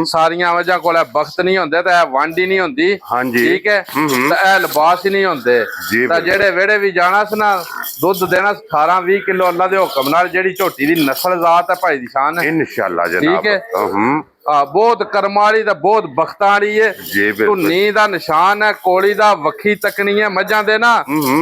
ਸਾਰੀਆਂ ਵਜ੍ਹਾ ਕੋਲ ਬਖਤ ਨਹੀਂ ਹੁੰਦੇ ਤੇ ਇਹ ਵੰਡ ਹੀ ਨਹੀਂ ਹੁੰਦੀ ਹਾਂਜੀ ਠੀਕ ਹੈ ਤੇ ਇਹ ਲਿਬਾਸ ਹੀ ਨਹੀਂ ਹੁੰਦੇ ਤਾਂ ਜਿਹੜੇ ਵਿਹੜੇ ਵੀ ਜਾਣਾ ਸੀ ਨਾ ਦੁੱਧ ਦੇਣਾ 18 20 ਕਿਲੋ ਅੱਲਾ ਦੇ ਹੁਕਮ ਨਾਲ ਜਿਹੜੀ ਝੋਟੀ ਦੀ ਨਸਲ ਜ਼ਾਤ ਹੈ ਭਾਈ ਦੀ ਸ਼ਾਨ ਇਨਸ਼ਾਅੱਲਾ ਜਨਾਬ ਠੀਕ ਹੈ ਬਹੁਤ ਕਰਮ ਵਾਲੀ ਤੇ ਬਹੁਤ ਬਖਤਾਂ ਵਾਲੀ ਹੈ ਧੁੰਨੀ ਦਾ ਨਿਸ਼ਾਨ ਹੈ ਕੋਲੀ ਦਾ ਵੱਖੀ ਤੱਕਣੀ ਹੈ ਮੱਝਾਂ ਦੇ ਨਾ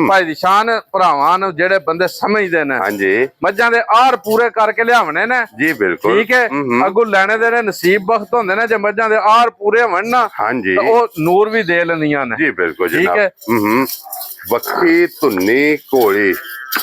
ਭਾਈ ਦੀ ਸ਼ਾਨ ਭਰਾਵਾਂ ਨੂੰ ਜਿਹੜੇ ਬੰਦੇ ਸਮਝਦੇ ਨੇ ਹਾਂਜੀ ਮੱਝਾਂ ਦੇ ਆਰ ਪੂਰੇ ਕਰਕੇ ਲਿਆਵਣੇ ਨੇ ਜੀ ਬਿਲਕੁਲ ਠੀਕ ਹੈ ਅੱਗੋਂ ਲੈਣੇ ਦੇ ਨੇ ਨਸੀਬ ਬਖਤ ਹੁੰਦੇ ਨੇ ਜੇ ਮੱਝਾਂ ਦੇ ਆਰ ਪੂਰੇ ਹੋਣ ਨਾ ਹਾਂਜੀ ਉਹ ਨੂਰ ਵੀ ਦੇ ਲੈਂਦੀਆਂ ਨੇ ਜੀ ਬਿਲਕੁਲ ਠੀਕ ਹੈ ਵੱਖੀ ਧੁੰਨੀ ਕੋਲੀ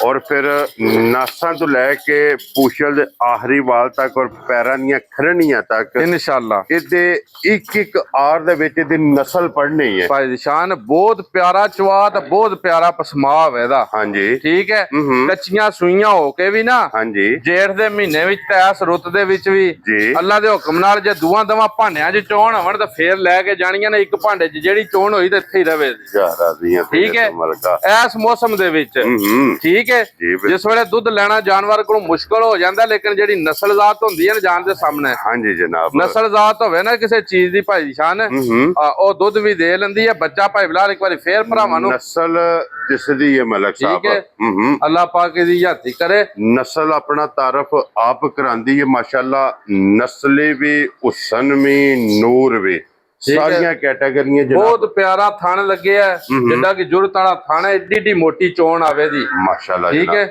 ਔਰ ਫਿਰ ਨਾਸਾਂ ਤੋਂ ਲੈ ਕੇ ਪੂਛਲ ਦੇ ਆਖਰੀ ਵਾਲ ਤੱਕ ਔਰ ਪੈਰਾਂ ਦੀਆਂ ਖਰਣੀਆਂ ਤੱਕ ਇਨਸ਼ਾਅੱਲਾ ਇਹਦੇ ਇੱਕ ਆਰ ਦੇ ਵਿੱਚ ਇਹਦੀ ਨਸਲ ਪੜਨੀ ਹੈ ਭਾਈ ਨਿਸ਼ਾਨ। ਬਹੁਤ ਪਿਆਰਾ ਚਵਾ ਤੇ ਬਹੁਤ ਪਿਆਰਾ ਪਸਮਾਵ ਇਹਦਾ। ਹਾਂਜੀ ਠੀਕ ਹੈ। ਕੱਚੀਆਂ ਸੂਈਆਂ ਹੋ ਕੇ ਵੀ ਨਾ ਹਾਂਜੀ ਜੇਠ ਦੇ ਮਹੀਨੇ ਵਿੱਚ ਤੇ ਇਸ ਰੁੱਤ ਦੇ ਵਿੱਚ ਵੀ ਜੀ ਅੱਲਾ ਦੇ ਹੁਕਮ ਨਾਲ ਜੇ ਦੂਆਂ ਦਵਾਂ ਭਾਂਡਿਆਂ 'ਚ ਚੋਣ ਹੋਣ ਤਾਂ ਫੇਰ ਲੈ ਕੇ ਜਾਣੀਆਂ ਨੇ ਇੱਕ ਭਾਂਡੇ 'ਚ ਜਿਹੜੀ ਚੋਣ ਹੋਈ ਤੇ ਇੱਥੇ ਹੀ ਰਵੇ। ਠੀਕ ਹੈ। ਇਸ ਮੌਸਮ ਦੇ ਵਿੱਚ ਠੀਕ ਹੈ ਜਿਸ ਵੇਲੇ ਦੁੱਧ ਲੈਣਾ ਜਾਨਵਰ ਕੋਲ ਮੁਸ਼ਕਲ ਹੋ ਜਾਂਦਾ ਲੇਕਿਨ ਜਿਹੜੀ ਨਸਲਜ਼ਾਤ ਹੁੰਦੀ ਹੈ ਨਾ ਜਾਨ ਦੇ ਸਾਹਮਣੇ। ਹਾਂਜੀ ਜਨਾਬ ਨਸਲਜ਼ਾਤ ਹੋਵੇ ਨਾ ਕਿਸੇ ਚੀਜ਼ ਦੀ ਭਾਈ ਨਿਸ਼ਾਨ ਉਹ ਦੁੱਧ ਵੀ ਦੇ ਲੈਂਦੀ ਹੈ। ਬੱਚਾ ਭਾਈ ਬਿਲਾਲ ਇੱਕ ਵਾਰੀ ਫੇਰ ਭਰਾਵਾਂ ਨੂੰ ਨਸਲ ਦਿਸਦੀ ਹੈ ਮਲਕ ਸਾਹਿਬ। ਅੱਲਾਹ ਪਾਕ ਦੀ ਯਾਤੀ ਕਰੇ। ਨਸਲ ਆਪਣਾ ਤਾਰਫ ਆਪ ਕਰਾਂਦੀ ਹੈ ਮਾਸ਼ਾਅੱਲਾ। ਨਸਲੇ ਵੀ ਹੁਸਨ ਵੀ ਨੂਰ ਵੀ ਸਾਰੀਆਂ ਕੈਟਾਗਰੀਆਂ ਬਹੁਤ ਪਿਆਰਾ ਥਣ ਲੱਗਿਆ ਜਿੱਦਾਂ ਕਿ ਜੁਰਤ ਵਾਲਾ ਥਣ ਏਡੀ ਏਡੀ ਮੋਟੀ ਚੋਣ ਆਵੇ ਦੀ ਮਾਸ਼ਾਅੱਲਾ। ਠੀਕ ਹੈ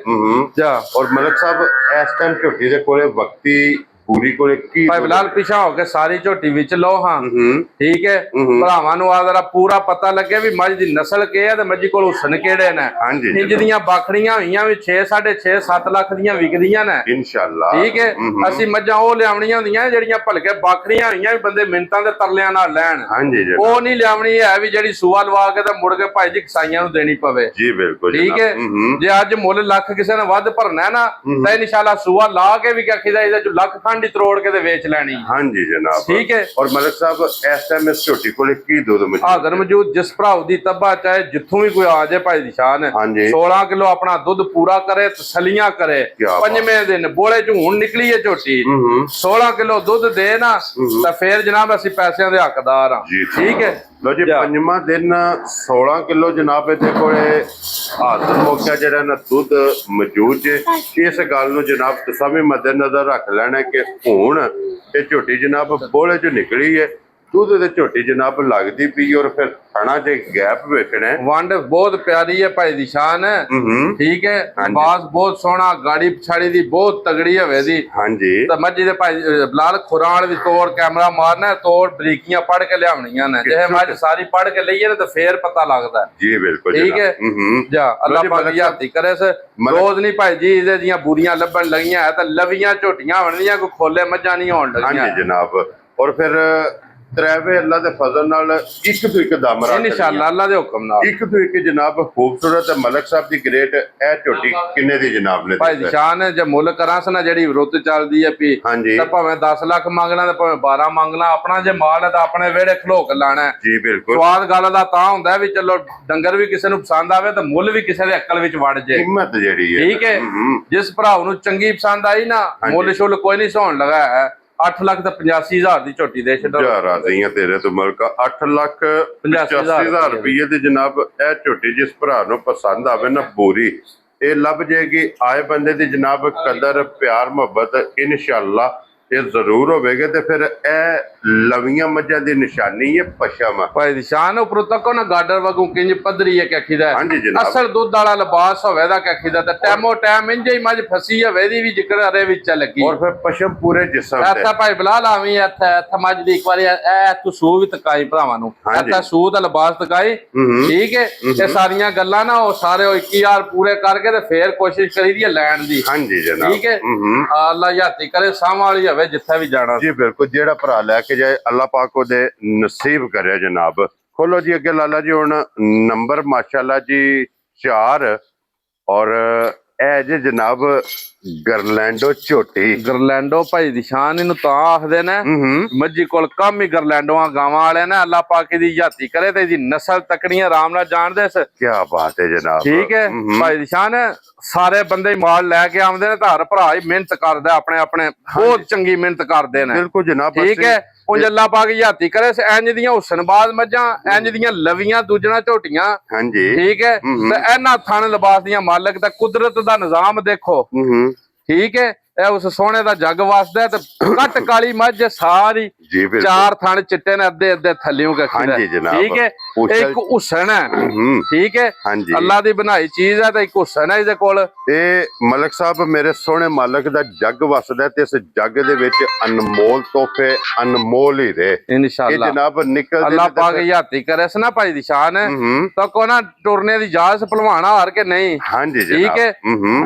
ਜਾ। ਔਰ ਮਲਕ ਸਾਹਿਬ ਇਸ ਟਾਈਮ ਝੋਟੀ ਦੇ ਕੋਲੇ ਵਕਤੀ ਪੂਰੀ ਕੋਲੇ ਕੀ ਭਾਈ ਬਿਲਾਲ ਪਿਛਾ ਹੋ ਕੇ ਸਾਰੀ ਝੋਟੀ ਵਿੱਚ ਲੋ ਹਾਂ। ਠੀਕ ਹੈ ਭਰਾਵਾਂ ਨੂੰ ਆ ਜਰਾ ਪੂਰਾ ਪਤਾ ਲੱਗੇ ਵੀ ਮੱਝ ਦੀ ਨਸਲ ਕੀ ਹੈ ਤੇ ਮੱਝੀ ਕੋਲ ਹੁਸਨ ਕਿਹੜੇ ਨੇ। ਇੰਜ ਦੀਆਂ ਬਾਖੜੀਆਂ ਹੋਈਆਂ ਵੀ 6 6.5 7 ਲੱਖ ਦੀਆਂ ਵਿਕਦੀਆਂ ਨੇ ਇਨਸ਼ਾਅੱਲਾ। ਠੀਕ ਹੈ। ਅਸੀਂ ਮੱਝਾਂ ਉਹ ਲਿਆਵਣੀਆਂ ਹੁੰਦੀਆਂ ਜਿਹੜੀਆਂ ਭਲਕੇ ਬਾਖੜੀਆਂ ਹੋਈਆਂ ਵੀ ਬੰਦੇ ਮਿੰਟਾਂ ਦੇ ਤਰਲਿਆਂ ਨਾਲ ਲੈਣ। ਉਹ ਨਹੀਂ ਲਿਆਵਣੀ ਹੈ ਵੀ ਜਿਹੜੀ ਸੂਆ ਲਵਾ ਕੇ ਤੇ ਮੁੜ ਕੇ ਭਾਈ ਜੀ ਕਸਾਈਆਂ ਨੂੰ ਦੇਣੀ ਪਵੇ। ਜੀ ਬਿਲਕੁਲ ਠੀਕ ਹੈ। ਜੇ ਅੱਜ ਮੁੱਲ ਲੱਖ ਕਿਸੇ ਨੇ ਵੱਧ ਭਰਨਾ ਨਾ ਤਾਂ ਇਨਸ਼ਾਅੱਲਾ ਸੂਆ ਲਾ ਕੇ ਵੀ ਆਖੀਦਾ ਇਹਦੇ ਚ ਲੱਖ ਖੰਡ ਤਰੋੜ ਕੇ ਤੇ ਵੇਚ ਲੈਣੀ। ਹਾਂਜੀ ਜਨਾਬ ਠੀਕ ਹੈ। ਔਰ ਮਲਕ ਸਾਹਿਬ ਇਸ ਟਾਈਮ ਇਸ ਝੋਟੀ ਕੋਲੇ ਕੀ ਦੁੱਧ ਮੌਜੂਦ ਹਾਜ਼ਰ ਮੌਜੂਦ ਜਿਸ ਭਰਾਉ ਦੀ ਤੱਬਾ ਚਾਹੇ ਜਿੱਥੋਂ ਵੀ ਕੋਈ ਆ ਜਾਏ ਭਾਈ ਦੀ ਸ਼ਾਨ 16 ਕਿਲੋ ਆਪਣਾ ਦੁੱਧ ਪੂਰਾ ਕਰੇ ਤਸਲੀਆਂ ਕਰੇ। ਪੰਜਵੇਂ ਦਿਨ ਬੋਲੇ ਚ ਹੁਣ ਨਿਕਲੀ ਹੈ ਝੋਟੀ 16 ਕਿਲੋ ਦੁੱਧ ਦੇ ਨਾ ਤਾਂ ਫੇਰ ਜਨਾਬ ਅਸੀਂ ਪੈਸਿਆਂ ਦੇ ਹੱਕਦਾਰ ਹਾਂ। ਠੀਕ ਹੈ। ਲੋ ਜੀ ਪੰਜਵਾਂ ਦਿਨ 16 ਕਿਲੋ ਜਨਾਬ ਇਹਦੇ ਕੋਲੇ ਹਾਜ਼ਰ ਮੌਕਾ ਜਿਹੜਾ ਨਾ ਦੁੱਧ ਮੌਜੂਦ ਜੇ। ਇਸ ਗੱਲ ਨੂੰ ਜਨਾਬ ਤੁਸੀਂ ਵੀ ਮੱਦੇਨਜ਼ਰ ਰੱਖ ਲੈਣਾ ਕਿ ਹੁਣ ਇਹ ਝੋਟੀ ਜਨਾਬ ਬੋਲੇ ਚ ਨਿਕਲੀ ਹੈ। ਦੁੱਧ ਦੇ ਝੋਟੀ ਜਨਾਬ ਲੱਗਦੀ ਪਈ ਔਰ ਫਿਰ ਖਾਣਾ ਚ ਗੈਪ ਵੇਖਣਾ ਵੰਡ ਬਹੁਤ ਪਿਆਰੀ ਹੈ ਭਾਈ ਦੀ ਸ਼ਾਨ। ਠੀਕ ਹੈ। ਆਵਾਜ਼ ਬਹੁਤ ਸੋਹਣਾ ਗਾੜੀ ਪਛਾੜੀ ਦੀ ਬਹੁਤ ਤਗੜੀ ਹੋਵੇ ਦੀ। ਹਾਂਜੀ ਤਾਂ ਮੱਝੀ ਦੇ ਭਾਈ ਬਿਲਾਲ ਖੁਰਾਨ ਵੀ ਤੋੜ ਕੈਮਰਾ ਮਾਰਨਾ ਤੋੜ ਬਰੀਕੀਆਂ ਪੜ ਕੇ ਲਿਆਉਣੀਆਂ ਨੇ। ਜੇ ਮੱਝ ਸਾਰੀ ਪੜ ਕੇ ਲਈਏ ਨਾ ਤਾਂ ਫੇਰ ਪਤਾ ਲੱਗਦਾ। ਜੀ ਬਿਲਕੁਲ ਠੀਕ ਹੈ। ਜਾ ਅੱਲਾਹ ਪਾਕ ਯਾਤੀ ਕਰੇ ਸੇ ਰੋਜ਼ ਨਹੀਂ ਭਾਈ ਜੀ ਇਹਦੇ ਦੀਆਂ ਬੁਰੀਆਂ ਲੱਭਣ ਲੱਗੀਆਂ ਤਾਂ ਲਵੀਆਂ ਝੋਟੀਆਂ ਬਣਦੀਆਂ ਕੋਈ ਖੋਲੇ ਮੱਝਾਂ ਨਹੀਂ ਹੋਣ ਲੱਗੀਆਂ। ਹਾਂਜੀ ਜਨਾਬ ਔਰ ਫਿਰ ਤਰਾਵੇ ਅੱਲਾ ਦੇ ਫਜ਼ਲ ਨਾਲ ਇੱਕ ਤੋਂ ਇੱਕ ਦਮ ਰੱਖ ਇਨਸ਼ਾਅੱਲਾ ਅੱਲਾ ਦੇ ਹੁਕਮ ਨਾਲ ਇੱਕ ਤੋਂ ਇੱਕ ਜਨਾਬ ਖੂਬਸੂਰਤ ਮਲਕ ਸਾਹਿਬ ਦੀ ਗ੍ਰੇਟ ਇਹ ਝੋਟੀ ਕਿੰਨੇ ਦੀ ਜਨਾਬ ਨੇ ਭਾਈ ਨਿਸ਼ਾਨ ਜੇ ਮੁੱਲ ਕਰਾਂ ਸਨਾ ਜਿਹੜੀ ਰੁੱਤ ਚੱਲਦੀ ਹੈ ਪੀ ਤਾਂ ਭਾਵੇਂ 10 ਲੱਖ ਮੰਗਣਾ ਤੇ ਭਾਵੇਂ 12 ਮੰਗਣਾ ਆਪਣਾ ਜੇ ਮਾਲ ਹੈ ਤਾਂ ਆਪਣੇ ਵਿਹੜੇ ਖਲੋ ਕੇ ਲਾਣਾ। ਜੀ ਬਿਲਕੁਲ। ਸਵਾਦ ਗੱਲ ਦਾ ਤਾਂ ਹੁੰਦਾ ਵੀ ਚਲੋ ਡੰਗਰ ਵੀ ਕਿਸੇ ਨੂੰ ਪਸੰਦ ਆਵੇ ਤਾਂ ਮੁੱਲ ਵੀ ਕਿਸੇ ਦੇ ਅਕਲ ਵਿੱਚ ਵੜ ਜੇ। ਹਿੰਮਤ ਜਿਹੜੀ ਹੈ ਠੀਕ ਹੈ। ਜਿਸ ਭਰਾ ਨੂੰ ਚੰਗੀ ਪਸੰਦ ਆਈ ਨਾ ਮੁੱਲ ਸ਼ੁੱਲ ਕੋਈ ਨਹੀਂ ਸੌਣ ਲਗਾ ਹੈ। 8 ਲੱਖ ਤਾਂ 85,000 ਦੀ ਝੋਟੀ ਦੇ ਛੱਡੋ। ਰਾਜ਼ੀਆਂ ਤੇਰੇ ਤੋਂ ਮਲਕਾ 8 ਲੱਖ 85,000 ਰੁਪਏ ਦੀ ਜਨਾਬ ਇਹ ਝੋਟੀ ਜਿਸ ਭਰਾ ਨੂੰ ਪਸੰਦ ਆਵੇ ਨਾ ਬੋਰੀ ਇਹ ਲੱਭ ਜਾਏਗੀ। ਆਏ ਬੰਦੇ ਦੀ ਜਨਾਬ ਕਦਰ ਪਿਆਰ ਮੁਹੱਬਤ ਇਨਸ਼ਾਅੱਲਾ ਇਹ ਜ਼ਰੂਰ ਹੋਵੇਗਾ ਤੇ ਫਿਰ ਇਹ ਲਵੀਆਂ ਮੱਝਾਂ ਦੀ ਨਿਸ਼ਾਨੀ ਹੈ ਪਸ਼ਮ ਭਾਈ ਨਿਸ਼ਾਨ ਉੱਪਰੋਂ ਤੱਕੋ ਨਾ ਗਾਡਰ ਵਾਂਗੂ ਕਿੰਜ ਪੱਧਰੀ ਹੈ ਕਿਖੀਦਾ। ਹਾਂਜੀ ਜਨਾਬ। ਅਸਲ ਦੁੱਧ ਵਾਲਾ ਲਿਬਾਸ ਹੋਵੇ ਦਾ ਕਿਖੀਦਾ ਤੇ ਟੈਮੋ ਟੈਮ ਇੰਜ ਹੀ ਮੱਝ ਫਸੀ ਹੋਵੇ ਦੀ ਵੀ ਜ਼ਿਕਰ ਅਰੇ ਵਿੱਚ ਲੱਗੀ ਔਰ ਫਿਰ ਪਸ਼ਮ ਪੂਰੇ ਜਿਸਮ ਤੇ ਇੱਥੇ ਭਾਈ ਬਿਲਾਲ ਆਵੀਂ ਇੱਥੇ ਮੱਝ ਦੀ ਇੱਕ ਵਾਰੀ ਇਹ ਤੂੰ ਸੂ ਵੀ ਤਕਾਈ ਭਰਾਵਾਂ ਨੂੰ ਇੱਥੇ ਸੂ ਦਾ ਲਿਬਾਸ ਤਕਾਈ। ਠੀਕ ਹੈ। ਇਹ ਸਾਰੀਆਂ ਗੱਲਾਂ ਨਾ ਉਹ ਸਾਰੇ 21,000 ਪੂਰੇ ਕਰਕੇ ਤੇ ਫੇਰ ਕੋਸ਼ਿਸ਼ ਕਰੀਦੀ ਹੈ ਲੈਣ ਦੀ। ਹਾਂਜੀ ਜਨਾਬ। ਠੀਕ ਹੈ। ਅੱਲਾਹ ਯਾਤੀ ਕਰੇ ਸਾਹ ਵਾਲੀ ਹੋਵੇ ਜਿੱਥੇ ਵੀ ਜਾਣਾ। ਜੀ ਬਿਲਕੁਲ ਜਿਹੜਾ ਭਰਾ ਲੈ ਕੇ ਜਾਏ ਅੱਲਾਹ ਪਾਕ ਉਹਦੇ ਨਸੀਬ ਕਰੇ ਜਨਾਬ। ਖੋਲੋ ਜੀ ਅੱਗੇ ਲਾਲਾ ਜੀ ਹੁਣ ਨੰਬਰ ਮਾਸ਼ਾਅੱਲਾ ਜੀ 4 ਔਰ ਇਹ ਜੇ ਜਨਾਬ ਗਰਲੈਂਡੋ ਝੋਟੀ। ਗਰਲੈਂਡੋ ਭਾਈ ਦੀ ਸ਼ਾਨ ਇਹਨੂੰ ਤਾਂ ਆਖਦੇ ਨੇ ਮੱਝੀ ਕੋਲ ਕੰਮ ਹੀ ਗਰਲੈਂਡੋਆਂ ਗਾਵਾਂ ਵਾਲੇ ਨੇ। ਅੱਲਾਹ ਪਾਕ ਦੀ ਯਾਤੀ ਕਰੇ ਤੇ ਇਹਦੀ ਨਸਲ ਤਕੜੀਆਂ ਆਰਾਮ ਨਾਲ ਜਾਣਦੇ ਸ। ਕੀ ਬਾਤ ਹੈ ਜਨਾਬ। ਠੀਕ ਹੈ। ਭਾਈ ਦੀ ਸ਼ਾਨ ਸਾਰੇ ਬੰਦੇ ਮਾਲ ਲੈ ਕੇ ਆਉਂਦੇ ਨੇ ਤਾਂ ਹਰ ਭਰਾ ਹੀ ਮਿਹਨਤ ਕਰਦਾ ਆਪਣੇ ਆਪਣੇ ਬਹੁਤ ਚੰਗੀ ਮਿਹਨਤ ਕਰਦੇ ਨੇ। ਬਿਲਕੁਲ ਜਨਾਬ। ਠੀਕ ਹੈ। ਉਂਝ ਅੱਲਾਹ ਪਾਕ ਯਾਤੀ ਕਰੇ ਇੰਜ ਦੀਆਂ ਹੁਸਨਬਾਜ਼ ਮੱਝਾਂ ਇੰਜ ਦੀਆਂ ਲਵੀਆਂ ਦੂਜਣਾ ਝੋਟੀਆਂ। ਹਾਂਜੀ। ਠੀਕ ਹੈ। ਤੇ ਇਹਨਾਂ ਥਣ ਲਿਬਾਸ ਦੀਆਂ ਮਾਲਕ ਦਾ ਕੁਦਰਤ ਦਾ ਨਿਜ਼ਾਮ ਦੇਖੋ। ਠੀਕ ਹੈ। ਇਹ ਉਸ ਸੋਹਣੇ ਦਾ ਜੱਗ ਵਸਦਾ ਤੇ ਘੱਟ ਕਾਲੀ ਮੱਝ ਸਾਰੀ 4 ਥਣ ਚਿੱਟੇ ਨੇ ਅੱਧੇ ਅੱਧੇ ਥੱਲਿਓਂ ਕੱਖੀ। ਹਾਂਜੀ ਜਨਾਬ। ਠੀਕ ਹੈ। ਇੱਕ ਹੁਸਨ ਹੈ, ਠੀਕ ਹੈ। ਹਾਂਜੀ ਅੱਲਾ ਦੀ ਬਣਾਈ ਚੀਜ਼ ਹੈ ਤੇ ਇੱਕ ਹੁਸਨ ਹੈ ਇਹਦੇ ਕੋਲ। ਇਹ ਮਲਕ ਸਾਹਿਬ ਮੇਰੇ ਸੋਹਣੇ ਮਾਲਕ ਦਾ ਜੱਗ ਵਸਦਾ ਤੇ ਇਸ ਜੱਗ ਦੇ ਵਿੱਚ ਅਨਮੋਲ ਤੋਹਫੇ ਅਨਮੋਲ ਹੀ ਰਹੇ इंशाल्लाह। जनाब निकल अल्लाह पाक याती करे ना भाई दी शान तो को ना टुरने दी जाज भलवाना हार के नहीं। हाँ जी ठीक है।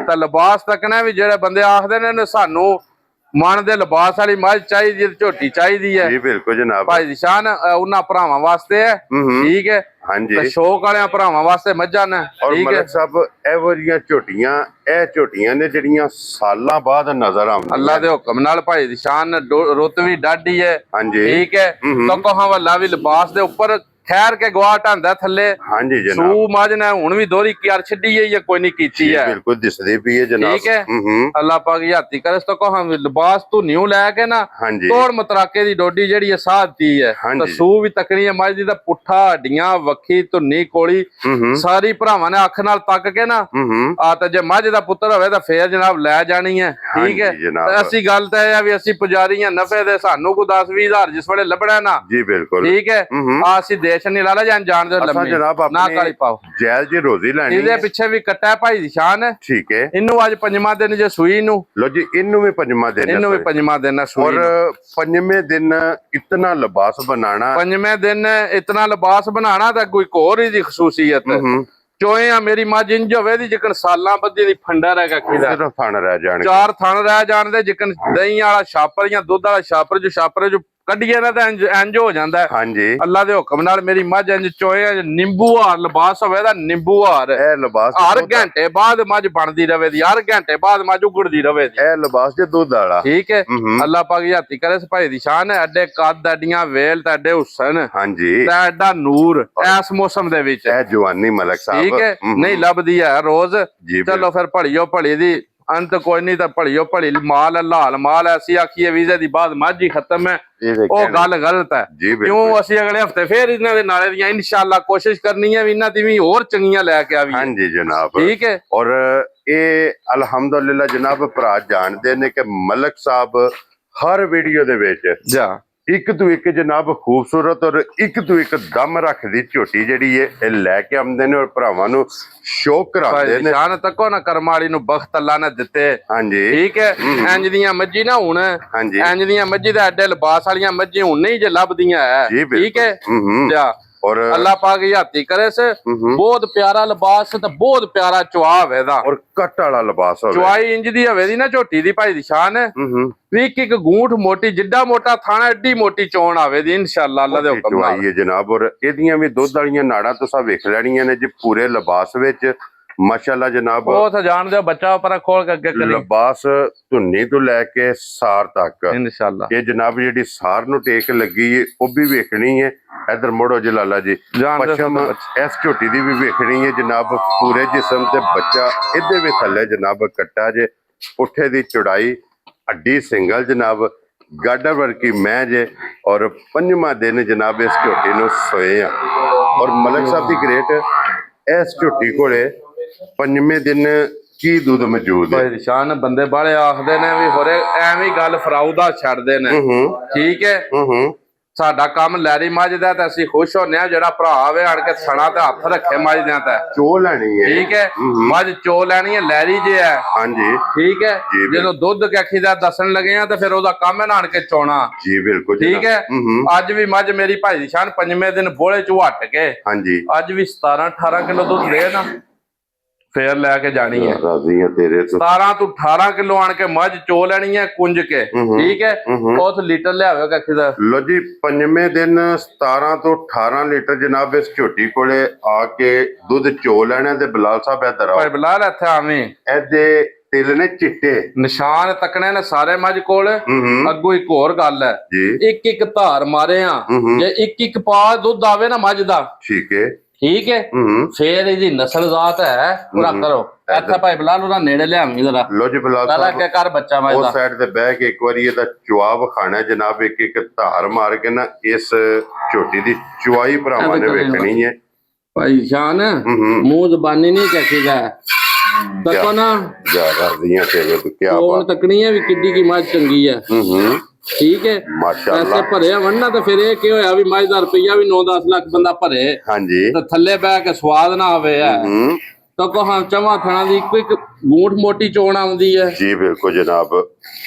तो लिबास तकना भी जेड़े बंदे आखदे ने सानू मन दे लिबास वाली मझ चाहिए झोटी चाहिए है जी बिल्कुल जनाब भाई दी शान उन्हां भरावां वास्ते है। ठीक है। हाँ जी शौक वाले भरावां वास्ते मझां ने। और मलक साहब एहो जिहियां झोटियां ਇਹ ਝੋਟੀਆਂ ਨੇ ਜਿਹੜੀਆਂ ਸਾਲਾਂ ਬਾਅਦ ਨਜ਼ਰ ਆਉਂਦੀਆਂ ਅੱਲਾ ਦੇ ਹੁਕਮ ਨਾਲ ਭਾਈ ਦੀ ਸ਼ਾਨ ਰੁੱਤ ਵੀ ਡਾਢੀ ਹੈ। ਹਾਂਜੀ ਠੀਕ ਹੈ। ਤਾਂ ਕੋਹਾਂ ਵੱਲਾ ਵੀ ਲਿਬਾਸ ਦੇ ਉੱਪਰ ਖੈਰ ਕੇ ਗਵਾ ਢਾਂਦਾ ਥੱਲੇ। ਹਾਂਜੀ ਜਨਾਬ ਸੂ ਮੱਝ ਨੇ ਹੁਣ ਵੀ ਦੋਹਰੀ ਕਿਆਰ ਛੱਡੀ ਹੈ ਜਾਂ ਕੋਈ ਨਹੀਂ ਕੀਤੀ ਹੈ। ਬਿਲਕੁਲ ਦਿਸਦੀ ਪਈ ਹੈ ਜਨਾਬ। ਠੀਕ ਹੈ। ਅੱਲਾ ਪਾਕ ਯਾਤੀ ਕਰੇ ਤਾਂ ਕੋਹਾਂ ਵੀ ਲਿਬਾਸ ਤੂੰ ਨਿਉ ਲੈ ਕੇ ਨਾ ਤੋੜ ਮਤਰਾਕੇ ਦੀ ਡੋਡੀ ਜਿਹੜੀ ਹੈ ਸਾਧਤੀ ਹੈ ਤਾਂ ਸੂ ਵੀ ਤਕਣੀ ਹੈ ਮੱਝ ਦੀ। ਤਾਂ ਪੁੱਠਾ ਹੱਡੀਆਂ ਵੱਖੀ ਧੁੰਨੀ ਕੋਲੀ ਸਾਰੀ ਭਰਾਵਾਂ ਨੇ ਅੱਖ ਨਾਲ ਤੱਕ ਕੇ ਨਾ ਆ ਤਾਂ ਜੇ ਮੱਝ ਦਾ ਪੁੱਤਰ ਹੋਵੇ ਤਾਂ ਫੇਰ ਜਨਾਬ ਲੈ ਜਾਣੀ ਹੈ। ਠੀਕ ਹੈ। ਤੇ ਅਸੀਂ ਗੱਲ ਤਾਂ ਇਹ ਆ ਵੀ ਅਸੀਂ ਪੁਜਾਰੀ ਹਾਂ ਨਫੇ ਦੇ ਸਾਨੂੰ ਕੋ 10-20 ਹਜ਼ਾਰ ਜਿਸ ਵੇਲੇ ਲੱਭਣਾ ਨਾ। ਜੀ ਬਿਲਕੁਲ ਠੀਕ ਹੈ। ਆ ਅਸੀਂ ਨਹੀਂ ਲਾਲਾ ਜਾਣ ਦੇ ਲੰਮੀ ਨਾ ਕਾਲੀ ਪਾਓ ਜੈਲ ਜੀ ਰੋਜ਼ੀ ਲੈਣੀ ਇਹਦੇ ਪਿੱਛੇ ਵੀ ਕੱਟਾ ਭਾਈ ਦੀ ਸ਼ਾਨ ਹੈ। ਠੀਕ ਹੈ। ਇਹਨੂੰ ਅੱਜ ਪੰਜਵਾਂ ਦਿਨ ਜੇ ਸੂਈ ਨੂੰ ਲੋ ਜੀ ਇਹਨੂੰ ਵੀ ਪੰਜਵਾਂ ਦਿਨ ਇਹਨੂੰ ਵੀ ਪੰਜਵਾਂ ਦਿਨ ਸੂਈ और पंजवें दिन इतना लिबास बनाना पंजवें दिन इतना लिबास बनाना तो कोई होर ही खसूसियत चोए आ मेरी मझ इंज होवे दी जिकन सालां बद्धी दी फंडर है कखी दा सिर्फ थन रह जाने 4 थन रह जाने दे जिकन दही वाला छापर या दूध वाला छापर जो ਕੱਢੀਏ ਨਾ ਤਾਂ ਇੰਜ ਹੋ ਜਾਂਦਾ ਹੈ। ਹਾਂਜੀ ਅੱਲਾ ਦੇ ਹੁਕਮ ਨਾਲ ਮੇਰੀ ਮੱਝ ਇੰਜ ਚੋਏ ਨਿੰਬੂ ਹਾਰ ਲਿਬਾਸ ਹੋਵੇ ਦਾ ਨਿੰਬੂ ਹਾਰ ਇਹ ਲਿਬਾਸ ਹਰ ਘੰਟੇ ਬਾਅਦ ਮੱਝ ਬਣਦੀ ਰਵੇ ਦੀ ਹਰ ਘੰਟੇ ਬਾਅਦ ਮੱਝ ਉਗੜਦੀ ਰਵੇ ਦੀ ਇਹ ਲਿਬਾਸ ਜੇ ਦੁੱਧ ਵਾਲਾ। ਠੀਕ ਹੈ। ਅੱਲਾ ਪਾਕ ਯਾਤੀ ਕਰੇ ਇਸ ਭਾਈ ਦੀ ਸ਼ਾਨ ਹੈ। ਐਡੇ ਕੱਦ ਐਡੀਆਂ ਵੇਲ ਤੇ ਐਡੇ ਹੁਸਨ ਹਾਂਜੀ ਤੇ ਐਡਾ ਨੂਰ ਇਸ ਮੌਸਮ ਦੇ ਵਿੱਚ ਇਹ ਜਵਾਨੀ ਮਲਕ ਸਾਹਿਬ ਠੀਕ ਹੈ ਨਹੀਂ ਲੱਭਦੀ ਹੈ ਰੋਜ਼। ਚਲੋ ਫਿਰ ਭੜੀਓ ਭੜੀ ਦੀ अंत कोई नहीं तो भलियो भली माल है लाल माल है असी आखिए वीजे दी बाद मझ ही खत्म है वो गल गलत है। क्यों असी अगले हफ्ते फिर इन्हां दे नाले दियां इंशाअल्लाह कोशिश करनी है इन्हां दी भी होर चंगियां लेके आवी। हां जी जनाब ठीक है। और ये अल्हम्दुलिल्लाह जनाब भरा जानदे ने कि मलक साहब हर वीडियो दे विच जा एक तो एक जनाब खूबसूरत और एक तो एक दम रखदी झोटी जिहड़ी है लैके आउंदे ने और भरावां नूं शौक करांदे ने। जान तको ना करम वाली नूं बख्त अल्लाह ने दित्ते। हां जी ठीक है। इंज दियां मज्जी ना हुण इंज दियां मज्जी दा एडे लिबास वालियां मज्जी हुण नहीं जे लभदियां है। ठीक है। जा और अल्लाह पाक याती करे से बहुत प्यारा लिबास ते बहुत प्यारा चुआव है दा और कट वाला लिबास होवे चुआई इंज दी होवे दी ना झोटी दी भाई दी शान है। एक एक गूंठ मोटी जिड्डा मोटा थाना एडी मोटी चोण आवे दी इंशाअल्लाह अल्लाह दे हुकम नाल चुआई है जनाब। और एदियां भी दुध वालियां नाड़ां तुसां वेख लैणियां ने जी पूरे लिबास विच माशाअल्लाह जनाब वो तो जान दे बच्चा पर खोल के अगे करी लिबास धुन्नी तो लैके सार तक इंशाअल्लाह ये जनाब जेडी सार नु टेक लगी है वो भी वेखनी है। इधर मुड़ो जलाला जी पश्चिम इस झोटी दी भी वेखनी है जनाब पूरे जिस्म ते बच्चा इधर भी थले जनाब कट्टा जे पुठे दी चौड़ाई हड्डी सिंगल जनाब गाडर वर्गी मैं जे और पंजवां दिन जनाब इस झोटी नु सोए आ। और मलक साहब दी ग्रेट इस झोटी कोले पंजवें दिन की दूध मौजूद है निशान बंदे बाले आखदे ने भी होरे एवें गल फराउदा छड्डदे ने। ठीक है। साडा काम लैरी मझ दा ते असीं खुश होने आ जेड़ा भरा आवे आण के सणा ते हत्थ रखे मझ दे ते चो लैनी है। ठीक है। मझ चो लैनी है लैरी जे है। हां जी ठीक है। जदों दुध कैखी दा दसन लगे आ ते फिर ओदा काम है आण के चोना। जी बिल्कुल ठीक है। अज भी मझ मेरी भाई दी शान पंजवें दिन बोले चो हट के हां जी अज भी 17-18 किलो दुध दे ना फिर लैके जानी है। 17 तो 18 किलो आन के मझ चो लेनी है कुंज के। ठीक है। उस लीटर लियावे कखी दा लो जी पंजवें दिन 17 तो 18 लीटर जनाब इस झोटी कोले आके दुध चो लेना ते बिलाल साहब इधर आओ। भाई बिलाल इत्थे आवीं एदे तिल ने चिट्टे निशान तकने ने सारे मझ कोल अगो एक होर गल है एक एक धार मारे आ जे एक एक पा दुध आवे ना मझ दा। ठीक है। ठीक है। फिर इहदी नस्ल जात है पूरा करो इत्थे भाई बिलाल ओदा नेड़े लियावीं जरा लो जी बिलाल साहब के कर बच्चा मैं उस साइड ते बैठ के एक बार ਇਹਦਾ ਚੁਆਬ ਖਾਣਾ जनाब एक एक धार मार के ना इस झोटी दी चुआई भरावां ने वेखनी है भाई शान मुंह जबानी नहीं कहसीदा तको ना जा रदियां तेरे तो क्या बात तकनी है भी किड्डी की मझ चंगी है। ਠੀਕ ਹੈ ਮਾਸ਼ਾਅੱਲਾ ਪੈਸੇ ਭਰੇ ਹੋਣ ਨਾ ਤੇ ਫਿਰ ਇਹ ਕੀ ਹੋਇਆ ਵੀ ਮੱਝ ਦਾ ਰੁਪਈਆ ਵੀ 9-10 ਲੱਖ ਬੰਦਾ ਭਰੇ ਹਾਂਜੀ ਤੇ ਥੱਲੇ ਬਹਿ ਕੇ ਸਵਾਦ ਨਾ ਆਵੇ ਹੂੰ ਤਾਂ ਕੋਹਾਂ ਚਵਾਂ ਥਣਾ ਦੀ ਇੱਕ ਗੂੰਠ ਮੋਟੀ ਚੋਣ ਆਉਂਦੀ ਹੈ ਜੀ ਬਿਲਕੁਲ ਜਨਾਬ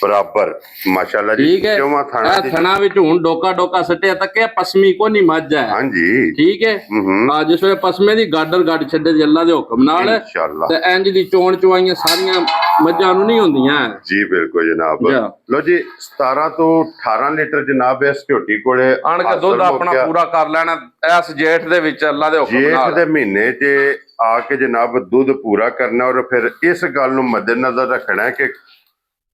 ਬਰਾਬਰ ਮਾਸ਼ਾਅੱਲਾ ਜੀ ਠੀਕ ਹੈ ਕਿਉਂ ਥਾਣਾ ਇਹ ਥਣਾ ਵਿੱਚ ਹੁਣ ਡੋਕਾ ਸੱਟਿਆ ਤੱਕੇ ਪਸਮੀ ਕੋ ਨਹੀਂ ਮੱਝ ਹੈ ਹਾਂਜੀ ਠੀਕ ਹੈ ਆ ਜਿਸ ਵੇਲੇ ਪਸਮੇ ਦੀ ਗਾਡਰ ਗੱਡ ਛੱਡੇ ਦੀ ਅੱਲਾ ਦੇ ਹੁਕਮ ਨਾਲ ਇਨਸ਼ਾਅੱਲਾ ਤੇ ਇੰਜ ਦੀ ਚੋਣ ਚਵਾਈਆਂ ਸਾਰੀਆਂ ਮੱਝਾਂ ਨੂੰ ਨਹੀਂ ਹੁੰਦੀਆਂ ਜੀ ਬਿਲਕੁਲ ਜਨਾਬ ਲੋ ਜੀ 17 ਤੋਂ 18 ਲੀਟਰ ਜਨਾਬ ਇਸ ਝੋਟੀ ਕੋਲੇ ਆਣ ਕੇ ਦੁੱਧ ਆਪਣਾ ਪੂਰਾ ਕਰ ਲੈਣਾ ਇਸ ਜੇਠ ਦੇ ਵਿੱਚ ਅੱਲਾ ਦੇ ਹੁਕਮ ਨਾਲ ਜੇਠ ਦੇ ਮਹੀਨੇ 'ਚ ਆ ਕੇ ਜਨਾਬ ਦੁੱਧ ਪੂਰਾ ਕਰਨਾ ਔਰ ਫਿਰ ਇਸ ਗੱਲ ਨੂੰ ਮੱਦੇਨਜ਼ਰ ਰੱਖਣਾ ਹੈ ਕਿ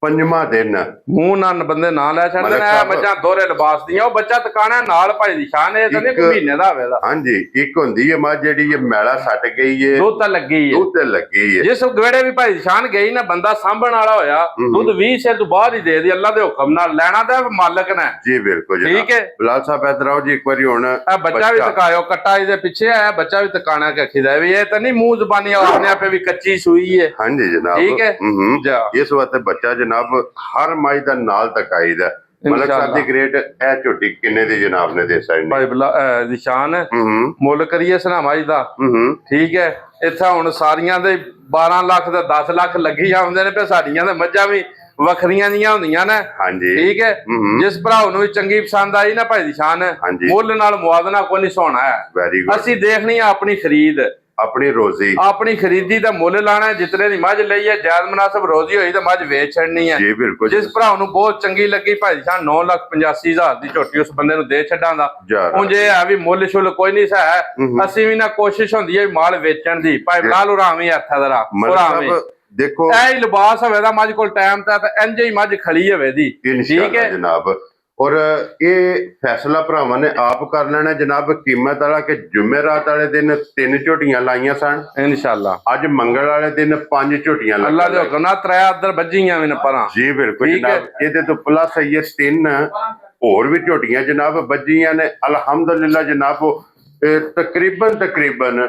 ਪੰਜਵਾਂ ਦਿਨ ਮੂੰਹ ਨਾਲ ਬੰਦੇ ਨਾ ਲੈ ਛੱਡਦੇ ਨੇ ਮੱਝਾਂ ਦੋਹਰੇ ਲਿਬਾਸ ਦੀਆਂ ਉਹ ਬੱਚਾ ਟਿਕਾਣਾ ਨਾਲ ਭਾਈ ਦੀ ਸ਼ਾਨ ਇਹ ਤਾਂ ਨਹੀਂ ਕੋਈ ਮਹੀਨੇ ਦਾ ਹੋਵੇਗਾ ਹਾਂਜੀ ਇੱਕ ਹੁੰਦੀ ਹੈ ਮੱਝ ਜਿਹੜੀ ਇਹ ਮੈਲਾ ਸੱਟ ਗਈ ਹੈ ਦੁੱਧ ਤਾਂ ਲੱਗੀ ਹੈ ਦੁੱਧ ਤੇ ਲੱਗੀ ਹੈ ਜਿਸ ਗਵੇੜੇ ਵੀ ਭਾਈ ਦੀ ਸ਼ਾਨ ਗਈ ਨਾ ਬੰਦਾ ਸਾਂਭਣ ਵਾਲਾ ਹੋਇਆ ਦੁੱਧ 20 ਸੇ ਤੋਂ ਬਾਅਦ ਹੀ ਦੇ ਦੀ ਅੱਲਾ ਦੇ ਹੁਕਮ ਨਾਲ ਲੈਣਾ ਤਾਂ ਮਾਲਕ ਨੇ ਜੀ ਬਿਲਕੁਲ ਠੀਕ ਹੈ ਬਲਾਲ ਸਾਹਿਬ ਇਧਰ ਆਓ ਜੀ ਇੱਕ ਵਾਰੀ ਹੁਣ ਇਹ ਬੱਚਾ ਵੀ ਟਿਕਾਇਓ ਕੱਟਾ ਇਹਦੇ ਪਿੱਛੇ ਆਇਆ ਬੱਚਾ ਵੀ ਟਿਕਾਣਾ ਰੱਖੀਦਾ ਵੀ ਇਹ ਤਾਂ ਨਹੀਂ ਮੂੰਹ ਜ਼ਬਾਨੀ ਆਪਣੇ ਆਪੇ ਵੀ ਕੱਚੀ ਸੂਈ ਹੈ ਹਾਂਜੀ ਜਨਾਬ ਠੀਕ ਹੈ ਇਸ ਵਾਸਤੇ ਬੱਚਾ ਜਨਾਬ ਹਰ ਮਾਈ ਦਾ ਨਾਲ ਤਕਾਈਦਾ ਮਲਕ ਸਾਹਿਬ ਦੀ ਗ੍ਰੇਟ ਇਹ ਝੋਟੀ ਕਿੰਨੇ ਦੀ ਜਨਾਬ ਨੇ ਦੇ ਸਾਈਡ ਭਾਈ ਦੀ ਸ਼ਾਨ ਮੁੱਲ ਕਰੀਏ ਸਨਾਮਾ ਜੀ ਦਾ ਠੀਕ ਹੈ ਇੱਥੇ ਹੁਣ ਸਾਰੀਆਂ ਦੇ 12 ਲੱਖ ਤੇ 10 ਲੱਖ ਲੱਗੀ ਜਾਂਦੇ ਨੇ ਤੇ ਸਾਡੀਆਂ ਤੇ ਮੱਝਾਂ ਵੀ ਵੱਖਰੀਆਂ ਜੀਆਂ ਹੁੰਦੀਆਂ ਨੇ ਹਾਂਜੀ ਠੀਕ ਹੈ ਜਿਸ ਭਰਾ ਨੂੰ ਵੀ ਚੰਗੀ ਪਸੰਦ ਆਈ ਨਾ ਭਾਈ ਦੀ ਸ਼ਾਨ ਮੁੱਲ ਨਾਲ ਮੁਆਵਜ਼ਾ ਕੋਈ ਨਹੀਂ ਸੋਣਾ ਹੈ ਵੈਰੀ ਗੁੱਡ ਅਸੀਂ ਦੇਖਣੀ ਆ ਆਪਣੀ ਖਰੀਦ ਆਪਣੀ ਰੋਜ਼ੀ ਆਪਣੀ ਖਰੀਦੀ ਦਾ ਮੁੱਲ ਲਾਣਾ ਜਿਤਨੇ ਦੀ ਮੱਝ ਲਈ ਹੈ ਜਾਇਜ਼ ਮੁਨਾਸਬ ਰੋਜ਼ੀ ਹੋਈ ਤਾਂ ਮੱਝ ਵੇਚ ਛੱਡਣੀ ਹੈ ਜੀ ਬਿਲਕੁਲ ਜਿਸ ਭਰਾ ਨੂੰ ਬਹੁਤ ਚੰਗੀ ਲੱਗੀ ਭਾਈ ਸਾਹਿਬ 9,85,000 ਦੀ ਝੋਟੀ ਉਸ ਬੰਦੇ ਨੂੰ ਦੇ ਛੱਡਾਂਦਾ ਹੁਣ ਜੇ ਆ ਵੀ ਮੁੱਲ ਸ਼ੁੱਲ ਕੋਈ ਨਹੀਂ ਹੈ ਅਸੀਂ ਵੀ ਨਾ ਕੋਸ਼ਿਸ਼ ਹੁੰਦੀ ਹੈ ਮਾਲ ਵੇਚਣ ਦੀ ਭਾਈ ਨਾਲ ਉਰਾਵੀਂ ਹੱਥਾਂ ਦਾ ਉਰਾਵੀਂ ਦੇਖੋ ਇਹ ਹੀ ਲਿਬਾਸ ਹੋਵੇ ਦਾ ਮੱਝ ਕੋਲ ਟਾਈਮ ਤਾਂ ਇੰਜ ਹੀ ਮੱਝ ਖੜੀ ਹੋਵੇ ਦੀ ਠੀਕ ਹੈ ਜਨਾਬ ਔਰ ਇਹ ਫੈਸਲਾ ਭਰਾਵਾਂ ਨੇ ਆਪ ਕਰ ਲੈਣਾ ਜਨਾਬ ਕੀਮਤ ਵਾਲਾ ਕਿ ਜੁਮੇਰਾਤ ਵਾਲੇ ਦਿਨ 3 ਝੋਟੀਆਂ ਲਾਈਆਂ ਸਨ ਇਨਸ਼ਾਅੱਲਾ ਅੱਜ ਮੰਗਲ ਵਾਲੇ ਦਿਨ 5 ਝੋਟੀਆਂ ਲਾਈਆਂ ਅੱਲਾ ਦੇ ਹੁਕਮ ਨਾਲ 3 ਅਦਰ ਵੱਜੀਆਂ ਵੀ ਨੇ ਪਰਾਂ ਜੀ ਬਿਲਕੁਲ ਜਨਾਬ ਇਹਦੇ ਤੋਂ ਪਲੱਸ ਇਹ 3 ਹੋਰ ਵੀ ਝੋਟੀਆਂ ਜਨਾਬ ਵੱਜੀਆਂ ਨੇ ਅਲਹਮਦੁਲਿਲਾ ਜਨਾਬ ਤਕਰੀਬਨ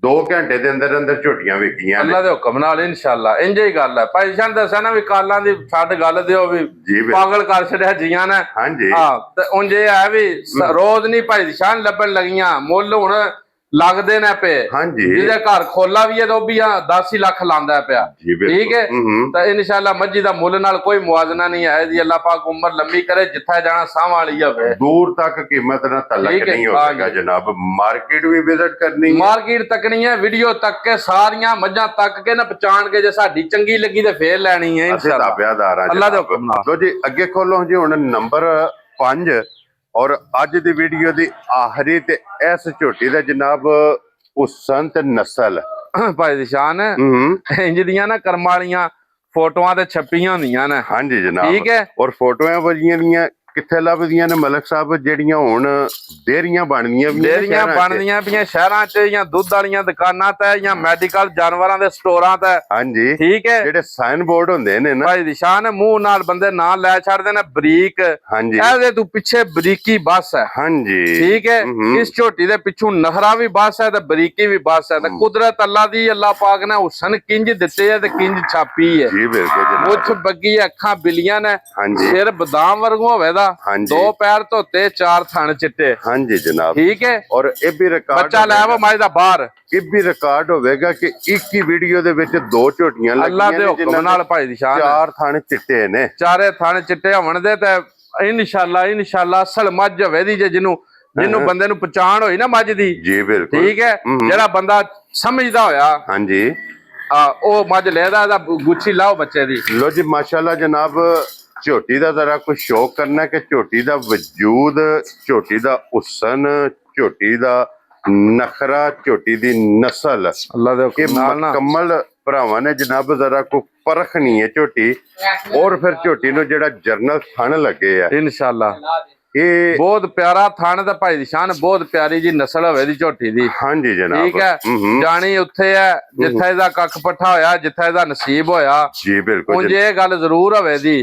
2 ਘੰਟੇ ਦੇ ਅੰਦਰ ਅੰਦਰ ਝੋਟੀਆਂ ਵਿਕੀਆਂ ਅੱਲਾ ਦੇ ਹੁਕਮ ਨਾਲ ਇਨਸ਼ਾਅੱਲਾ ਇੰਜ ਹੀ ਗੱਲ ਹੈ ਭਾਈ ਜਾਨ ਦੱਸਿਆ ਨਾ ਵੀ ਕਾਲਾਂ ਦੀ ਛੱਡ ਗੱਲ ਦਿਓ ਵੀ ਪਾਗਲ ਕਰ ਛੜਿਆ ਜੀਆਂ ਨੇ ਹਾਂਜੀ ਹਾਂ ਤੇ ਉਂਝ ਇਹ ਹੈ ਵੀ ਰੋਜ਼ ਨਹੀਂ ਭਾਈ ਸ਼ਾਨ ਲੱਭਣ ਲੱਗੀਆਂ ਮੁੱਲ ਹੁਣ ਲੱਗਦੇ ਨੇ ਪਏ ਹਾਂਜੀ ਜਿਹਦੇ ਘਰ ਖੋਲਾ ਵੀ ਹੈ ਦੋਬੀਆਂ 10 ਹੀ ਲੱਖ ਲਾਂਦਾ ਪਿਆ ਠੀਕ ਹੈ ਤਾਂ ਇਨਸ਼ਾਅੱਲਾ ਮੱਜੀ ਦਾ ਮੁੱਲ ਨਾਲ ਕੋਈ ਮੁਆਜ਼ਨਾ ਨਹੀਂ ਹੈ ਜੀ ਅੱਲਾਹ ਪਾਕ ਉਮਰ ਲੰਮੀ ਕਰੇ ਜਿੱਥੇ ਜਾਣਾ ਸਾਹ ਵਾਲੀ ਹੋਵੇ ਦੂਰ ਤੱਕ ਕੀਮਤ ਨਾਲ ਤਲਕ ਨਹੀਂ ਹੋਵੇਗਾ ਜਨਾਬ ਮਾਰਕੀਟ ਵੀ ਵਿਜ਼ਿਟ ਕਰਨੀ ਹੈ ਮਾਰਕੀਟ ਤੱਕਣੀ ਹੈ ਵੀਡੀਓ ਤੱਕ ਕੇ ਸਾਰੀਆਂ ਮੱਝਾਂ ਤੱਕ ਕੇ ਨਾ ਪਛਾਣ ਕੇ ਜੇ ਸਾਡੀ ਚੰਗੀ ਲੱਗੀ ਤੇ ਫੇਰ ਲੈਣੀ ਹੈ ਇਨਸ਼ਾਅੱਲਾ ਤਾਬਿਆਦਾਰ ਅੱਲਾਹ ਦੇ ਹੁਕਮ ਨਾਲ ਲੋ ਜੀ ਅੱਗੇ ਖੋਲੋ ਜੀ ਹੁਣ ਨੰਬਰ 5 ਔਰ ਅੱਜ ਦੀ ਵੀਡੀਓ ਦੀ ਆਖਰੀ ਤੇ ਇਸ ਝੋਟੀ ਦਾ ਜਨਾਬ ਉਸੰਤ ਨਸਲ ਭਾਈ ਦੀ ਸ਼ਾਨ ਇੰਜ ਦੀਆਂ ਨਾ ਕਰਮ ਵਾਲੀਆਂ ਫੋਟੋਆਂ ਤੇ ਛਪੀਆਂ ਹੁੰਦੀਆਂ ਨੇ ਹਾਂਜੀ ਜਨਾਬ ਠੀਕ ਹੈ ਔਰ ਫੋਟੋਆਂ ਵਜੀਆਂ ਦੀਆਂ ਕਿੱਥੇ ਲੱਭਦੀਆਂ ਨੇ ਮਲਕ ਸਾਹਿਬ ਜਿਹੜੀਆਂ ਹੁਣ ਡੇਰੀਆਂ ਬਣਦੀਆਂ ਪਈਆਂ ਸ਼ਹਿਰਾਂ 'ਚ ਜਾਂ ਦੁੱਧ ਵਾਲੀਆਂ ਦੁਕਾਨਾਂ ਤੇ ਜਾਂ ਮੈਡੀਕਲ ਜਾਨਵਰਾਂ ਦੇ ਸਟੋਰਾਂ ਤੇ ਹਾਂਜੀ ਠੀਕ ਹੈ ਜਿਹੜੇ ਸਾਈਨ ਬੋਰਡ ਹੁੰਦੇ ਨੇ ਨਾ ਭਾਈ ਦੀ ਸ਼ਾਨ ਮੂੰਹ ਨਾਲ ਬੰਦੇ ਨਾਂ ਲੈ ਛੱਡਦੇ ਨੇ ਬਰੀਕ ਹਾਂਜੀ ਇਹਦੇ ਤੋਂ ਪਿੱਛੇ ਬਰੀਕੀ ਬਸ ਹੈ ਹਾਂਜੀ ਠੀਕ ਹੈ ਇਸ ਝੋਟੀ ਦੇ ਪਿੱਛੋਂ ਨਖਰਾ ਵੀ ਬਸ ਹੈ ਤੇ ਬਰੀਕੀ ਵੀ ਬਸ ਹੈ ਤੇ ਕੁਦਰਤ ਅੱਲਾ ਦੀ ਅੱਲਾਹ ਪਾਕ ਨੇ ਹੁਸਨ ਕਿੰਜ ਦਿੱਤੇ ਹੈ ਤੇ ਕਿੰਜ ਛਾਪੀ ਹੈ ਜੀ ਬਿਲਕੁਲ ਜਨਾਬ ਮੁੱਛ ਬੱਗੀ ਅੱਖਾਂ ਬਿਲੀਆਂ ਨੇ ਹਾਂਜੀ ਸਿਰ ਬਦਾਮ ਵਰਗੂ ਹੋਵੇ ਦਾ ਹਾਂਜੀ 2 ਪੈਰ ਧੋਤੇ 4 ਥਣ ਚਿੱਟੇ ਹਾਂਜੀ ਜਨਾਬ ਠੀਕ ਹੈ ਔਰ ਇਹ ਵੀ ਰਿਕਾਰਡ ਬੱਚਾ ਲੈ ਆਵੋ ਮਾਈ ਦਾ ਬਾਹਰ ਇਹ ਵੀ ਰਿਕਾਰਡ ਹੋਵੇਗਾ ਕਿ ਇੱਕ ਹੀ ਵੀਡੀਓ ਦੇ ਵਿੱਚ 2 ਝੋਟੀਆਂ ਲੱਗੀਆਂ ਅੱਲਾ ਦੇ ਹੁਕਮ ਨਾਲ ਭਾਈ ਦੀ ਸ਼ਾਨ 4 ਥਣ ਚਿੱਟੇ ਨੇ ਚਾਰੇ ਥਣ ਚਿੱਟੇ ਹੋਣ ਦੇ ਤੇ ਇਨਸ਼ਾਅੱਲਾ ਅਸਲ ਮੱਝ ਹੋਵੇ ਦੀ ਜੇ ਜਿਹਨੂੰ ਬੰਦੇ ਨੂੰ ਪਛਾਣ ਹੋਈ ਨਾ ਮੱਝ ਦੀ ਜੀ ਬਿਲਕੁਲ ਠੀਕ ਹੈ ਜਿਹੜਾ ਬੰਦਾ ਸਮਝਦਾ ਹੋਇਆ ਹਾਂਜੀ ਉਹ ਮੱਝ ਲੈਦਾ ਇਹਦਾ ਗੁੱਛੀ ਲਾਓ ਬੱਚੇ ਦੀ ਲੋ ਜੀ ਮਾਸ਼ਾਅੱਲਾ ਜਨਾਬ ਝੋਟੀ ਦਾ ਜ਼ਰਾ ਕੁਝ ਸ਼ੌਕ ਕਰਨਾ ਕਿ ਝੋਟੀ ਦਾ ਵਜੂਦ ਝੋਟੀ ਦਾ ਹੁਸਨ ਝੋਟੀ ਦਾ ਨਖਰਾ ਝੋਟੀ ਦੀ ਨਸਲ ਅੱਲਾ ਦੇ ਹੁਕਮ ਨਾਲ ਨਾ ਮੁਕੰਮਲ ਭਰਾਵਾਂ ਨੇ ਜਨਾਬ ਜ਼ਰਾ ਕੋ ਪਰਖਣੀ ਹੈ ਝੋਟੀ ਔਰ ਫਿਰ ਝੋਟੀ ਨੂੰ ਜਿਹੜਾ ਜਰਨਲ ਥਣ ਲੱਗੇ ਆ ਇਨਸ਼ਾਅੱਲਾ ਇਹ ਬਹੁਤ ਪਿਆਰਾ ਥਣ ਤੇ ਭਾਈ ਦੀ ਸ਼ਾਨ ਬਹੁਤ ਪਿਆਰੀ ਜੀ ਨਸਲ ਹੋਵੇ ਦੀ ਝੋਟੀ ਦੀ ਹਾਂਜੀ ਜਨਾਬ ਠੀਕ ਹੈ ਜਾਣੀ ਉੱਥੇ ਹੈ ਜਿੱਥੇ ਇਹਦਾ ਕੱਖ ਪੱਠਾ ਹੋਇਆ ਜਿੱਥੇ ਇਹਦਾ ਨਸੀਬ ਹੋਇਆ ਜੀ ਬਿਲਕੁਲ ਹੁਣ ਜੇ ਇਹ ਗੱਲ ਜ਼ਰੂਰ ਹੋਵੇ ਦੀ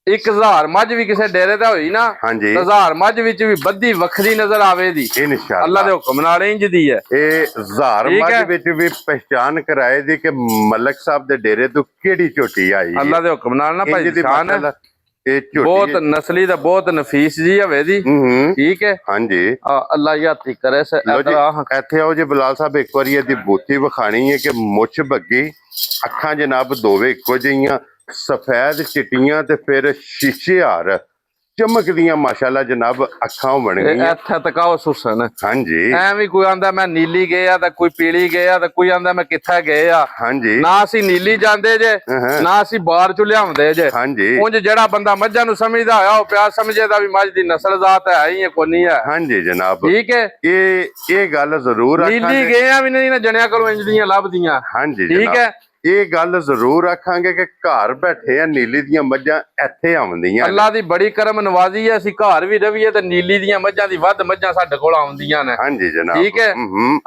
1000 ਮੱਝ ਵੀ ਕਿਸੇ ਡੇਰੇ ਤੇ ਹੋਈ ਨਾ 1000 ਮੱਝ ਵਿੱਚ ਵੀ ਬੱਧੀ ਵੱਖਰੀ ਨਜ਼ਰ ਆਵੇ ਦੀ ਇਨਸ਼ਾਅੱਲਾ ਅੱਲਾ ਦੇ ਹੁਕਮ ਨਾਲ ਇੰਜ ਦੀ ਹੈ ਇਹ 1000 ਮੱਝ ਵਿੱਚ ਵੀ ਪਹਿਚਾਨ ਕਰਾਏ ਦੀ ਕਿ ਮਲਕ ਸਾਹਿਬ ਦੇ ਡੇਰੇ ਤੋਂ ਕਿਹੜੀ ਝੋਟੀ ਆਈ ਅੱਲਾ ਦੇ ਹੁਕਮ ਨਾਲ ਨਾ ਭਾਈ ਸ਼ਾਨ ਇਹ ਝੋਟੀ ਬਹੁਤ ਨਸਲੀ ਤੇ ਬਹੁਤ ਨਫੀਸ ਜੀ ਹਵੇ ਦੀ। ਠੀਕ ਹੈ ਹਾਂਜੀ ਅੱਲਾ ਯਾਤੀ ਕਰੇ ਲਓ ਜੀ, ਇੱਥੇ ਆਓ ਜੀ ਬਲਾਲ ਸਾਹਿਬ, ਇੱਕ ਵਾਰੀ ਇਹਦੀ ਬੂਥੀ ਵਿਖਾਣੀ ਹੈ ਕਿ ਮੁੱਛ ਬੱਗੀ, ਅੱਖਾਂ ਜਨਾਬ ਦੋਵੇਂ ਇੱਕੋ ਜਿਹੀਆਂ, ਸਫੈਦ ਚਿੱਟੀਆਂ ਤੇ ਫਿਰ ਸ਼ੀਸ਼ੇ ਹਾਰ ਚਮਕਦੀਆਂ ਮਾਸ਼ਾਅੱਲਾ ਜਨਾਬ ਅੱਖਾਂ ਬਣ ਗਈਆਂ। ਇੱਥੇ ਤਕਾਓ ਸੁਸਨ। ਹਾਂਜੀ ਐਵੇਂ ਕੋਈ ਆਂਦਾ ਮੈਂ ਨੀਲੀ ਗਏ ਆ ਤਾਂ ਕੋਈ ਪੀਲੀ ਗਏ ਆ ਤਾਂ ਕੋਈ ਆਂਦਾ ਮੈਂ ਕਿੱਥੇ ਗਏ ਆ। ਹਾਂਜੀ ਨਾ ਅਸੀਂ ਨੀਲੀ ਜਾਂਦੇ ਜੇ ਨਾ ਅਸੀਂ ਬਾਹਰ ਚ ਲਿਆਉਂਦੇ ਜੇ। ਹਾਂਜੀ ਉਂਝ ਜਿਹੜਾ ਬੰਦਾ ਮੱਝਾਂ ਨੂੰ ਸਮਝਦਾ ਹੋਇਆ ਉਹ ਪਿਆ ਸਮਝੇਦਾ ਵੀ ਮੱਝ ਦੀ ਨਸਲ ਜ਼ਾਤ ਹੈ ਹੀ ਕੋਈ ਨਹੀਂ ਹੈ। ਹਾਂਜੀ ਜਨਾਬ ਠੀਕ ਹੈ ਇਹ ਗੱਲ ਜ਼ਰੂਰ ਨੀਲੀ ਗਏ ਆ ਵੀ ਨਹੀਂ ਨਾ ਜਣਿਆ ਕੋਲੋਂ ਇੰਜ ਦੀਆਂ ਲੱਭਦੀਆਂ। ਹਾਂਜੀ ਠੀਕ ਹੈ ਇਹ ਗੱਲ ਜ਼ਰੂਰ ਆਖਾਂਗੇ ਕਿ ਘਰ ਬੈਠੇ ਆ ਨੀਲੀ ਦੀਆਂ ਮੱਝਾਂ ਇੱਥੇ ਆਉਂਦੀਆਂ। ਅੱਲਾ ਦੀ ਬੜੀ ਕਰਮ ਨਵਾਜ਼ੀ ਹੈ, ਅਸੀਂ ਘਰ ਵੀ ਰਵੀਏ ਤੇ ਨੀਲੀ ਦੀਆਂ ਮੱਝਾਂ ਦੀ ਵੱਧ ਮੱਝਾਂ ਸਾਡੇ ਕੋਲ ਆਉਂਦੀਆਂ ਨੇ। ਹਾਂਜੀ ਜਨਾਬ ਠੀਕ ਹੈ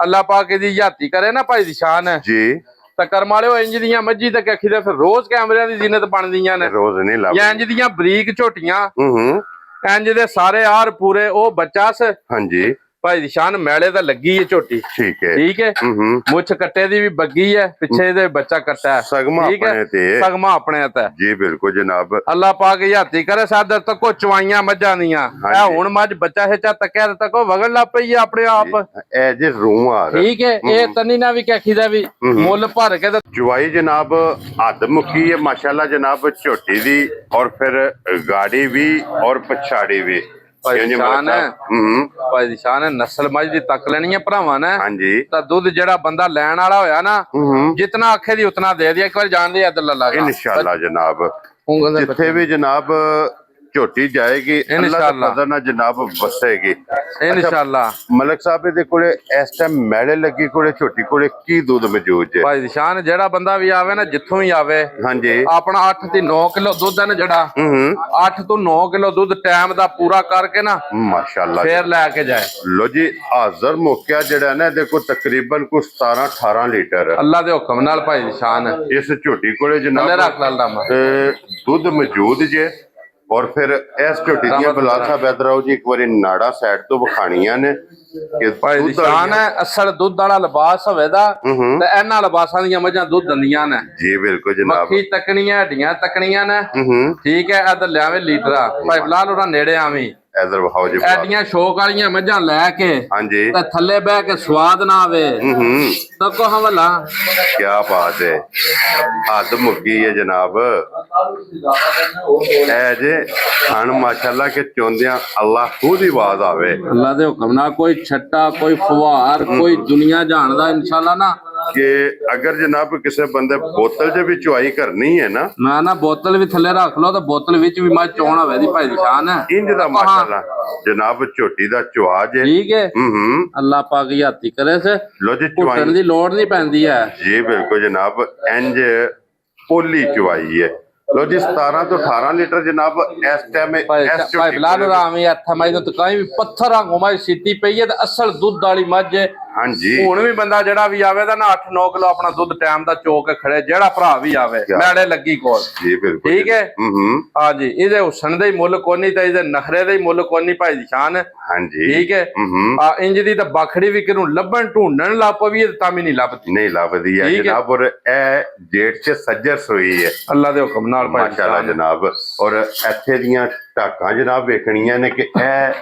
ਅੱਲਾ ਪਾਕ ਦੀ ਯਾਤੀ ਕਰੇ ਨਾ ਭਾਈ ਦੀ ਸ਼ਾਨ ਹੈ ਜੀ। ਤਾਂ ਕਰਮ ਵਾਲਿਓ ਇੰਜ ਦੀਆਂ ਮੱਝੀ ਤੇ ਆਖੀ ਦੇ ਫਿਰ ਰੋਜ਼ ਕੈਮਰਿਆਂ ਦੀ ਜ਼ੀਨਤ ਬਣਦੀਆਂ ਨੇ। ਰੋਜ਼ ਨਹੀਂ ਲੱਭ ਜਾਂ ਇੰਜ ਦੀਆਂ ਬਰੀਕ ਝੋਟੀਆਂ ਇੰਜ ਦੇ ਸਾਰੇ ਆਰ ਪੂਰੇ ਉਹ ਬੱਚਾਸ। ਹਾਂਜੀ ਭਾਈ ਦੀ ਸ਼ਾਨ ਮੈਲੇ ਤਾਂ ਲੱਗੀ ਹੈ ਝੋਟੀ। ਠੀਕ ਹੈ ਠੀਕ ਹੈ ਮੁੱਛ ਕੱਟੇ ਦੀ ਵੀ ਬੱਗੀ ਹੈ, ਪਿੱਛੇ ਇਹਦੇ ਬੱਚਾ ਕੱਟਾ ਹੈ। ਸਗਮਾ ਆਪਣੇ ਤੇ ਸਗਮਾ ਆਪਣੇ ਤੇ ਜੀ ਬਿਲਕੁਲ ਜਨਾਬ। ਅੱਲਾ ਪਾਕ ਹਯਾਤੀ ਕਰੇ ਸਾਦਰ ਤੱਕੋ ਚਵਾਈਆਂ ਮੱਝਾਂ ਦੀਆਂ। ਇਹ ਹੁਣ ਮੱਝ ਬੱਚਾ ਹਿੱਚਾ ਤੱਕਿਆ ਤੱਕੋ ਵਗਣ ਲੱਗ ਪਈ ਆਪਣੇ ਆਪ। ਇਹ ਜੇ ਰੂਹ ਆ ਠੀਕ ਹੈ ਇਹ ਤਨੀ ਨਾ ਵੀ ਕਹਿਖੀ ਦਾ ਵੀ ਮੁੱਲ ਭਰ ਕੇ ਜਵਾਈ ਜਨਾਬ ਹੱਦ ਮੁੱਕੀ ਹੈ ਮਾਸ਼ਾਅੱਲਾ ਜਨਾਬ ਝੋਟੀ ਦੀ, ਔਰ ਫਿਰ ਗਾੜੀ ਵੀ ਔਰ ਪਛਾੜੀ ਵੀ। ਭਾਈ ਦੀ ਸ਼ਾਨ ਹੈ ਨਸਲ ਮੱਝ ਦੀ ਤੱਕ ਲੈਣੀ ਹੈ ਭਰਾਵਾਂ ਨੇ। ਹਾਂਜੀ ਤਾਂ ਦੁੱਧ ਜਿਹੜਾ ਬੰਦਾ ਲੈਣ ਵਾਲਾ ਹੋਇਆ ਨਾ ਜਿਤਨਾ ਆਖੇ ਦੀ ਉਤਨਾ ਦੇ ਦਿਆ। ਇੱਕ ਵਾਰ ਜਾਣਦੇ ਇੱਧਰ ਲੱਲਾ ਇਨਸ਼ਾਅੱਲਾ ਜਨਾਬ ਜਿੱਥੇ ਵੀ ਜਨਾਬ ਝੋਟੀ ਜਾਏਗੀ ਅੱਲਾ ਦੇ ਫਜ਼ਲ ਨਾਲ ਜਨਾਬ ਵਸੇਗੀ ਇਨਸ਼ਾਅੱਲਾ। ਮਲਕ ਸਾਹਿਬ ਦੇ ਕੋਲੇ ਇਸ ਟਾਈਮ ਮੈਲੇ ਲੱਗੀ ਕੋਲੇ ਝੋਟੀ ਕੋਲੇ ਕੀ ਦੁੱਧ ਮੌਜੂਦ ਹੈ? ਭਾਈ ਦੀ ਸ਼ਾਨ ਜਿਹੜਾ ਬੰਦਾ ਵੀ ਆਵੇ ਨਾ ਜਿੱਥੋਂ ਹੀ ਆਵੇ ਹਾਂਜੀ ਆਪਣਾ 8 ਤੇ 9 ਕਿਲੋ ਦੁੱਧ ਹੈ ਨਾ ਜਿਹੜਾ 8 ਤੋਂ 9 ਕਿਲੋ ਦੁੱਧ ਟਾਈਮ ਦਾ ਪੂਰਾ ਕਰਕੇ ਨਾ ਮਾਸ਼ਾਅੱਲਾ ਫੇਰ ਲੈ ਕੇ ਜਾਏ। ਲੋ ਜੀ ਹਾਜ਼ਰ ਮੌਕਿਆ ਜਿਹੜਾ ਨਾ ਦੇਖੋ ਤਕਰੀਬਨ ਕੋ 17-18 ਲੀਟਰ ਅੱਲਾ ਦੇ ਹੁਕਮ ਨਾਲ ਭਾਈ ਦੀ ਸ਼ਾਨ ਹੈ ਇਸ ਝੋਟੀ ਕੋਲੇ ਜਨਾਬ ਦੁੱਧ ਮੌਜੂਦ ਜੇ। ਔਰ ਫਿਰ ਇਸ ਝੋਟੀ ਦੀਆਂ ਬਲਾਲ ਸਾਹਿਬ ਇਧਰ ਆਓ ਜੀ, ਇੱਕ ਵਾਰੀ ਨਾੜਾ ਸਾਈਡ ਤੋਂ ਵਿਖਾਣੀਆਂ ਨੇ ਕਿ ਭਾਈ ਦੀ ਸ਼ਾਨ ਹੈ ਅਸਲ ਦੁੱਧ ਵਾਲਾ ਲਿਬਾਸ ਹੋਵੇ ਦਾ ਤੇ ਇਹਨਾਂ ਲਿਬਾਸਾਂ ਦੀਆਂ ਮੱਝਾਂ ਦੁੱਧ ਦਿੰਦੀਆਂ ਨੇ ਜੀ। ਬਿਲਕੁਲ ਜਨਾਬ ਮੱਖੀ ਤੱਕਣੀਆਂ ਹੱਡੀਆਂ ਤੱਕਣੀਆਂ ਨੇ। ਠੀਕ ਹੈ ਇਧਰ ਲਿਆਵੇ ਲੀਟਰਾ ਭਾਈ ਬਲਾਲ ਉਹਨਾਂ ਨੇੜੇ ਆਵੀਂ ਇਧਰ ਵਿਖਾਓ ਜੀ ਐਡੀਆਂ ਸ਼ੌਕ ਵਾਲੀਆਂ ਮੱਝਾਂ ਲੈ ਕੇ ਹਾਂਜੀ ਤੇ ਥੱਲੇ ਬਹਿ ਕੇ ਸਵਾਦ ਨਾ ਆਵੇ ਤੱਕੋ ਹਵਲਾ। ਕੀ ਬਾਤ ਹੈ ਹੱਦ ਮੁੱਕੀ ਹੈ ਜਨਾਬ। ਇਹ ਜੇ ਖਾਨ ਮਾਸ਼ਾਅੱਲਾ ਕੇ ਚੋਂਦਿਆਂ ਅੱਲਾ ਖੁਦ ਹੀ ਆਵਾਜ਼ ਆਵੇ। ਅੱਲਾ ਦੇ ਹੁਕਮ ਨਾਲ ਕੋਈ ਛੱਟਾ ਕੋਈ ਫਵਾਰ ਕੋਈ ਦੁਨੀਆ ਜਾਣਦਾ ਇਨਸ਼ਾਅੱਲਾ ਨਾ ਕਿ ਅਗਰ ਜਨਾਬ ਕਿਸੇ ਬੰਦੇ ਬੋਤਲ 'ਚ ਵੀ ਚੁਆਈ ਕਰਨੀ ਹੈ ਨਾ ਬੋਤਲ ਵੀ ਥੱਲੇ ਰੱਖ ਲਓ ਤਾਂ ਬੋਤਲ ਵਿੱਚ ਵੀ ਮੱਝ ਚੋਣ ਹੋਵੇ ਦੀ ਭਾਈ ਦੀ ਸ਼ਾਨ ਹੈ। ਇੰਜ ਦਾ ਮਾਸ਼ਾਅੱਲਾ ਜਨਾਬ ਝੋਟੀ ਦਾ ਚੁਆ ਜੇ। ਠੀਕ ਹੈ ਅੱਲਾ ਪਾਕ ਹਯਾਤੀ ਕਰੇ ਸੇ ਲੋ ਜੀ ਚੁਆਈ ਦੀ ਲੋੜ ਨਹੀਂ ਪੈਂਦੀ ਹੈ ਜੀ। ਬਿਲਕੁਲ ਜਨਾਬ ਇੰਜ ਪੋਲੀ ਚੁਆਈ ਹੈ। ਲੋ ਜੀ 17 ਤੋਂ 18 ਲੀਟਰ ਜਨਾਬ ਇਸ ਟਾਈਮ ਇਸ ਭਾਈ ਬਲਾਲ ਰਾਮੀ ਹੱਥ ਮਾਈ ਤੋਂ ਕਾਈ ਵੀ ਪੱਥਰ ਵਾਂਗੂ ਮਾਈ ਸਿੱਟੀ ਪਈ ਹੈ ਤੇ ਅਸਲ ਦੁੱਧ ਵਾਲੀ ਮੱਝ ਹੈ। ਹਾਂਜੀ ਹੁਣ ਵੀ ਬੰਦਾ ਜਿਹੜਾ ਵੀ ਆਵੇ ਤਾਂ ਨਾ 8-9 ਕਿਲੋ ਆਪਣਾ ਦੁੱਧ ਟਾਈਮ ਦਾ ਚੋ ਕੇ ਖੜੇ ਜਿਹੜਾ ਭਰਾ ਵੀ ਆਵੇ ਮੈੜੇ ਲੱਗੀ ਕੋਲ ਜੀ। ਬਿਲਕੁਲ ਠੀਕ ਹੈ ਹਾਂਜੀ ਇਹਦੇ ਹੁਸਨ ਦੇ ਹੀ ਮੁੱਲ ਕੋਨੀ ਤੇ ਇਹਦੇ ਨਖਰੇ ਦੇ ਹੀ ਮੁੱਲ ਕੋਨੀ ਭਾਈ ਦੀ ਸ਼ਾਨ ਹੈ। ਹਾਂਜੀ ਠੀਕ ਹੈ ਇੰਜ ਦੀ ਤਾਂ ਬਾਖੜੀ ਵੀ ਕਿਨੂੰ ਲੱਭਣ ਢੂੰਡਣ ਲੱਗ ਪਈ ਤਾਂ ਵੀ ਨਹੀਂ ਲੱਭਦੀ ਹੈ ਜਨਾਬ। ਔਰ ਇਹ ਜੇਠ 'ਚ ਸੱਜਰ ਸੋਈ ਹੈ ਅੱਲਾ ਦੇ ਹੁਕਮ ਨਾਲ ਮਾਸ਼ਾਅੱਲਾ ਜਨਾਬ। ਔਰ ਇੱਥੇ ਦੀਆਂ ਢਾਕਾਂ ਜਨਾਬ ਵੇਖਣੀਆਂ ਨੇ ਕਿ ਇਹ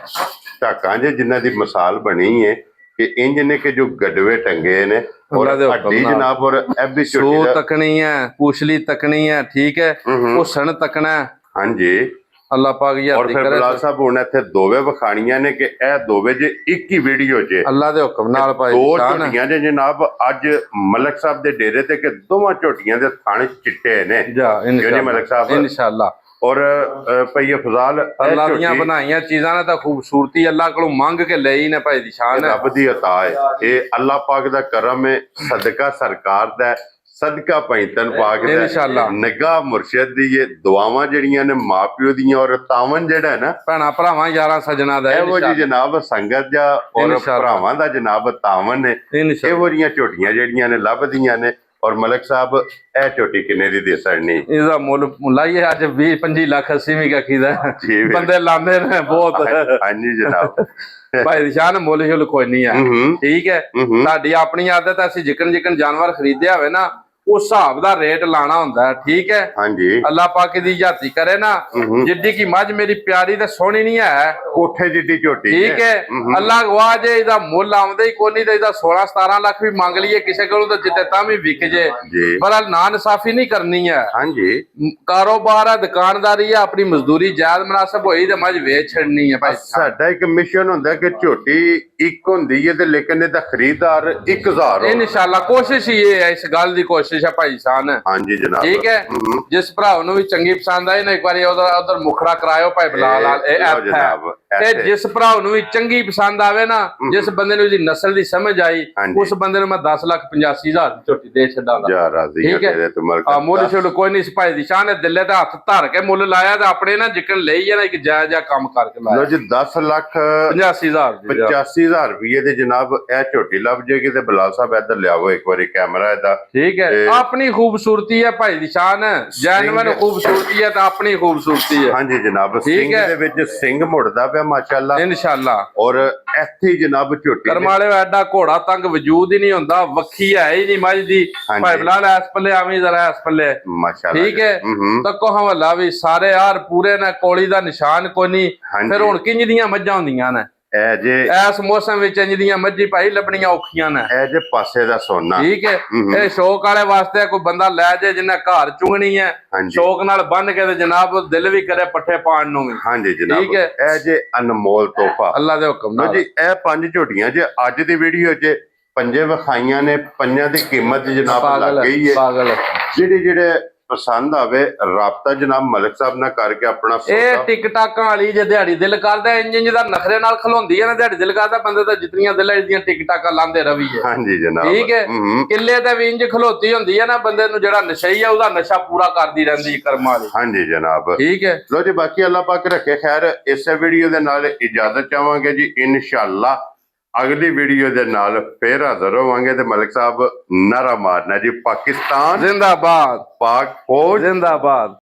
ਢਾਕਾਂ ਜਿਨ੍ਹਾਂ ਦੀ ਮਿਸਾਲ ਬਣੀ ਹੈ ਕਿ ਇੰਜ ਨੇ ਕਿ ਜੋ ਗਡਵੇ ਟੰਗੇ ਨੇ ਔਰ ਹੱਡੀ ਜਨਾਬ। ਔਰ ਇਹ ਵੀ ਸੋ ਤੱਕਣੀ ਹੈ ਪੂਛਲੀ ਤੱਕਣੀ ਹੈ। ਠੀਕ ਹੈ ਹੁਸਨ ਤੱਕਣਾ ਹਾਂਜੀ ਅੱਲਾ ਪਾਕ ਯਾਰ ਔਰ ਫਿਰ ਬਲਾਲ ਸਾਹਿਬ ਹੁਣ ਇੱਥੇ ਦੋਵੇਂ ਵਿਖਾਣੀਆਂ ਨੇ ਕਿ ਇਹ ਦੋਵੇਂ ਜੇ ਇੱਕ ਹੀ ਵੀਡੀਓ 'ਚ ਅੱਲਾ ਦੇ ਹੁਕਮ ਨਾਲ ਭਾਈ ਦੋ ਝੋਟੀਆਂ ਜੇ ਜਨਾਬ ਅੱਜ ਮਲਕ ਸਾਹਿਬ ਦੇ ਡੇਰੇ ਤੇ ਕਿ ਦੋਵਾਂ ਝੋਟੀਆਂ ਦੇ ਥਣ ਚਿੱਟੇ ਨੇ ਜੀ ਮਲਕ ਸਾਹਿਬ ਇਨਸ਼ਾਅੱਲਾ। ਔਰ ਭਈ ਅਫਜ਼ਾਲ ਅੱਲਾ ਦੀਆਂ ਬਣਾਈਆਂ ਚੀਜ਼ਾਂ ਨੇ ਤਾਂ ਖੂਬਸੂਰਤੀ ਅੱਲਾ ਕੋਲੋਂ ਮੰਗ ਕੇ ਲਈ ਨੇ ਭਾਈ ਦੀ ਸ਼ਾਨ ਹੈ। ਰੱਬ ਦੀ ਅਤਾ ਹੈ ਇਹ ਅੱਲਾ ਪਾਕ ਦਾ ਕਰਮ ਹੈ ਸਦਕਾ ਸਰਕਾਰ ਦਾ ਸਦਕਾ ਪੈਂਤਨ ਪਾਕ ਦਾ ਇਨਸ਼ਾਅੱਲਾ ਨਿਗਾਹ ਮੁਰਸ਼ਿਦ ਦੀ ਇਹ ਦੁਆਵਾਂ ਜਿਹੜੀਆਂ ਨੇ ਮਾਪਿਓ ਦੀਆਂ ਔਰ ਤਾਵਨ ਜਿਹੜਾ ਨਾ ਭੈਣਾ ਭਰਾਵਾਂ ਯਾਰਾਂ ਸੱਜਣਾ ਦਾ ਇਹੋ ਜੀ ਜਨਾਬ ਸੰਗਤ ਜਾਂ ਔਰ ਭਰਾਵਾਂ ਦਾ ਜਨਾਬ ਤਾਵਨ ਨੇ ਇਹੋ ਜੀਆਂ ਝੋਟੀਆਂ ਜਿਹੜੀਆਂ ਨੇ ਲੱਭਦੀਆਂ ਨੇ। ਔਰ ਮਲਕ ਸਾਹਿਬ ਇਹ ਝੋਟੀ ਕਿੰਨੇ ਦੀ ਦੇ ਸਕਣੀ? ਇਹਦਾ ਮੁੱਲ ਲਾਈਏ ਅੱਜ 20-25 ਲੱਖ 80 ਵੀ ਕਖੀਦਾ ਬੰਦੇ ਲਾਉਂਦੇ ਨੇ ਬਹੁਤ। ਹਾਂਜੀ ਜਨਾਬ ਭਾਈ ਦੀ ਸ਼ਾਨ ਮੁੱਲ ਸ਼ੁੱਲ ਕੋਈ ਨਹੀਂ ਹੈ। ਠੀਕ ਹੈ ਸਾਡੀ ਆਪਣੀ ਆਦਤ ਅਸੀਂ ਜਿਕਨ ਜਾਨਵਰ ਖਰੀਦਿਆ ਹੋਵੇ ਨਾ ਉਸ ਹਿਸਾਬ ਦਾ ਰੇਟ ਲਾਣਾ ਹੁੰਦਾ ਹੈ, ਠੀਕ ਹੈ। ਹਾਂਜੀ ਅੱਲਾਹ ਪਾਕ ਦੀ ਜਾਤੀ ਕਰੇ ਨਾ, ਜਿੱਡੀ ਕੀ ਮੱਝ ਮੇਰੀ ਪਿਆਰੀ ਤੇ ਸੋਹਣੀ ਨਹੀਂ ਹੈ, ਕੋਠੇ ਜਿੱਡੀ ਝੋਟੀ ਠੀਕ ਹੈ। ਅੱਲਾਹ ਗਵਾਹ ਜੇ ਇਹਦਾ ਮੁੱਲ ਆਉਂਦਾ ਹੀ ਕੋਈ ਨਹੀਂ ਤੇ ਇਹਦਾ 16-17 ਲੱਖ ਵੀ ਮੰਗ ਲਈਏ ਕਿਸੇ ਕੋਲੋਂ ਤਾਂ ਜਿੱਤੇ ਤਾਂ ਵੀ ਵਿਕ ਜੇ, ਪਰ ਨਾ ਇਨਸਾਫੀ ਨਹੀਂ ਕਰਨੀ ਹੈ। ਹਾਂਜੀ ਕਾਰੋਬਾਰ ਹੈ, ਦੁਕਾਨਦਾਰੀ ਹੈ, ਆਪਣੀ ਮਜ਼ਦੂਰੀ ਜਾਇਜ਼ ਮੁਨਾਸਬ ਹੋਈ ਤੇ ਮੱਝ ਵੇਚ ਛੱਡਣੀ ਹੈ ਭਾਈ। ਸਾਡਾ ਇੱਕ ਮਿਸ਼ਨ ਹੁੰਦਾ ਕਿ ਝੋਟੀ ਇੱਕ ਹੁੰਦੀ ਹੈ ਤੇ ਲੇਕਿਨ ਇਹਦਾ ਖਰੀਦਦਾਰ 1000 ਇਨਸ਼ਾਅੱਲਾ ਕੋਸ਼ਿਸ਼ ਹੀ ਇਹ ਹੈ, ਇਸ ਗੱਲ ਦੀ ਕੋਸ਼ਿਸ਼ ਹੈ ਭਾਈ ਸਾਨ। ਹਾਂਜੀ ਜਨਾਬ ਠੀਕ ਹੈ। ਜਿਸ ਭਰਾ ਨੂੰ ਵੀ ਚੰਗੀ ਪਸੰਦ ਆਈ ਨਾ, ਇੱਕ ਵਾਰੀ ਉਧਰ ਮੁਖੜਾ ਕਰਾਇਓ ਭਾਈ ਬਲਾਲ ਤੇ ਜਿਸ ਭਰਾ ਨੂੰ ਵੀ ਚੰਗੀ ਪਸੰਦ ਆਵੇ ਨਾ, ਜਿਸ ਬੰਦੇ ਨੂੰ ਇਹਦੀ ਨਸਲ ਦੀ ਸਮਝ ਆਈ, ਉਸ ਬੰਦੇ ਨੂੰ ਮੈਂ 10,85,000 ਦੀ ਝੋਟੀ ਦੇ ਛੱਡਾਂਗਾ, ਠੀਕ ਹੈ। ਮੁੱਲ ਛੋੜ ਕੋਈ ਨਹੀਂ, ਭਾਈ ਦੀ ਸ਼ਾਨ ਹੈ, ਦਿੱਲੇ ਤੇ ਹੱਥ ਧਰ ਕੇ ਮੁੱਲ ਲਾਇਆ ਤੇ ਆਪਣੇ ਨਾ ਜਿੱਕਣ ਲਈ ਹੈ ਨਾ, ਇੱਕ ਜਾਇਜ਼ ਜਿਹਾ ਕੰਮ ਕਰਕੇ ਲਾਇਆ। ਜੀ 10,85,000 ਰੁਪਏ ਦੇ ਜਨਾਬ ਇਹ ਝੋਟੀ ਲੱਭ ਜੇਗੀ ਤੇ ਬਲਾਲ ਸਾਹਿਬ ਇੱਧਰ ਲਿਆਵੋ ਇੱਕ ਵਾਰੀ ਕੈਮਰਾ ਇਹਦਾ, ਠੀਕ ਹੈ। ਆਪਣੀ ਖੂਬਸੂਰਤੀ ਹੈ ਭਾਈ ਦੀ ਸ਼ਾਨ, ਜੈਨੂਇਨ ਖੂਬਸੂਰਤੀ ਹੈ ਤਾਂ ਆਪਣੀ ਖੂਬਸੂਰਤੀ ਹੈ। ਹਾਂਜੀ ਜਨਾਬ, ਸਿੰਘ ਦੇ ਵਿੱਚ ਸਿੰਘ ਮੁੜਦਾ ਪਿਆ ਮਾਸ਼ਾਅੱਲਾ ਇਨਸ਼ਾਅੱਲਾ। ਔਰ ਇੱਥੇ ਜਨਾਬ ਝੋਟੀ ਕਰਮ ਵਾਲੇ ਐਡਾ ਘੋੜਾ ਤੰਗ ਵਜੂਦ ਹੀ ਨਹੀਂ ਹੁੰਦਾ, ਵੱਖੀ ਹੈ ਹੀ ਨਹੀਂ ਮੱਝ ਦੀ। ਭਾਈ ਬਲਾਲ ਇਸ ਪੱਲੇ ਆਵੀਂ ਜ਼ਰਾ, ਇਸ ਪੱਲੇ ਮਾਸ਼ਾਅੱਲਾ, ਠੀਕ ਹੈ। ਤੱਕੋ ਹਵਾਲਾ ਵੀ ਸਾਰੇ ਯਾਰ ਪੂਰੇ ਨੇ, ਕੋਲੀ ਦਾ ਨਿਸ਼ਾਨ ਕੋਈ ਨਹੀਂ। ਫਿਰ ਹੁਣ ਕਿੰਜ ਦੀਆਂ ਮੱਝਾਂ ਹੁੰਦੀਆਂ ਨੇ ਇਹ ਜੇ ਇਸ ਮੌਸਮ ਵਿੱਚ, ਇੰਜ ਦੀਆਂ ਮੱਝੀ ਭਾਈ ਲੱਭਣੀਆਂ ਔਖੀਆਂ ਨੇ। ਇਹ ਜੇ ਪਾਸੇ ਦਾ ਸੋਨਾ, ਠੀਕ ਹੈ। ਇਹ ਸ਼ੌਕ ਵਾਲੇ ਵਾਸਤੇ ਕੋਈ ਬੰਦਾ ਲੈ ਜੇ ਜਿੰਨੇ ਘਰ ਚੁਗਣੀ ਹੈ, ਸ਼ੌਕ ਨਾਲ ਬੰਨ ਕੇ ਤੇ ਜਨਾਬ ਦਿਲ ਵੀ ਕਰੇ ਪੱਠੇ ਪਾਣ ਨੂੰ ਵੀ। ਹਾਂਜੀ ਜਨਾਬ, ਠੀਕ ਹੈ। ਇਹ ਜੇ ਅਨਮੋਲ ਤੋਹਫਾ ਅੱਲਾ ਦੇ ਹੁਕਮ ਨਾਲ ਜੀ। ਇਹ 5 ਝੋਟੀਆਂ ਜੇ ਅੱਜ ਦੀ ਵੀਡੀਓ 'ਚ ਪੰਜੇ ਵਿਖਾਈਆਂ ਨੇ, ਪੰਜਾਂ ਦੀ ਕੀਮਤ ਜਨਾਬ ਲੱਗ ਗਈ ਹੈ। ਪਾਗਲ ਜਿਹੜੇ ਪਸੰਦ ਆਵੇ ਰਾਬਤਾ ਜਨਾਬ ਮਲਿਕ ਸਾਹਿਬ ਨਾਲ ਕਰਕੇ ਆਪਣਾ ਇਹ ਟਿਕਟਾਕਾਂ ਵਾਲੀ ਜੇ ਦਿਹਾੜੀ ਦਿਲ ਕਰਦਾ ਇੰਜ ਦਾ ਨਖਰੇ ਨਾਲ ਖਲੋਂਦੀ ਹੈ ਨਾ, ਦਿਹਾੜੀ ਦਿਲ ਕਰਦਾ ਬੰਦੇ ਤਾਂ ਜਿਤਨੀਆਂ ਦਿਲ ਦੀਆਂ ਟਿਕਟਾਕਾਂ ਲਾਉਂਦੇ ਰਵੀ ਹੈ। ਹਾਂਜੀ ਜਨਾਬ, ਠੀਕ ਹੈ। ਕਿੱਲੇ ਤੇ ਵੀ ਇੰਜ ਖਲੋਤੀ ਹੁੰਦੀ ਹੈ ਨਾ, ਬੰਦੇ ਨੂੰ ਜਿਹੜਾ ਨਸ਼ਈ ਆ ਉਹਦਾ ਨਸ਼ਾ ਪੂਰਾ ਕਰਦੀ ਰਹਿੰਦੀ ਕਰਮਾਂ ਵਾਲੀ। ਹਾਂਜੀ ਜਨਾਬ, ਠੀਕ ਹੈ। ਲੋ ਜੀ, ਬਾਕੀ ਅੱਲਾਹ ਪਾਕ ਰੱਖੇ ਖੈਰ। ਇਸੇ ਵੀਡੀਓ ਦੇ ਨਾਲ ਇਜਾਜ਼ਤ ਚਾਹਾਂਗੇ ਜੀ, ਇਨਸ਼ਾਅੱਲਾ ਅਗਲੀ ਵੀਡੀਓ ਦੇ ਨਾਲ ਫੇਰ ਹਾਜ਼ਰ ਹੋਵਾਂਗੇ ਤੇ ਮਲਿਕ ਸਾਹਿਬ ਨਾਰਾ ਮਾਰਨਾ ਜੀ, ਪਾਕਿਸਤਾਨ ਜ਼ਿੰਦਾਬਾਦ, ਪਾਕ ਫੌਜ ਜ਼ਿੰਦਾਬਾਦ।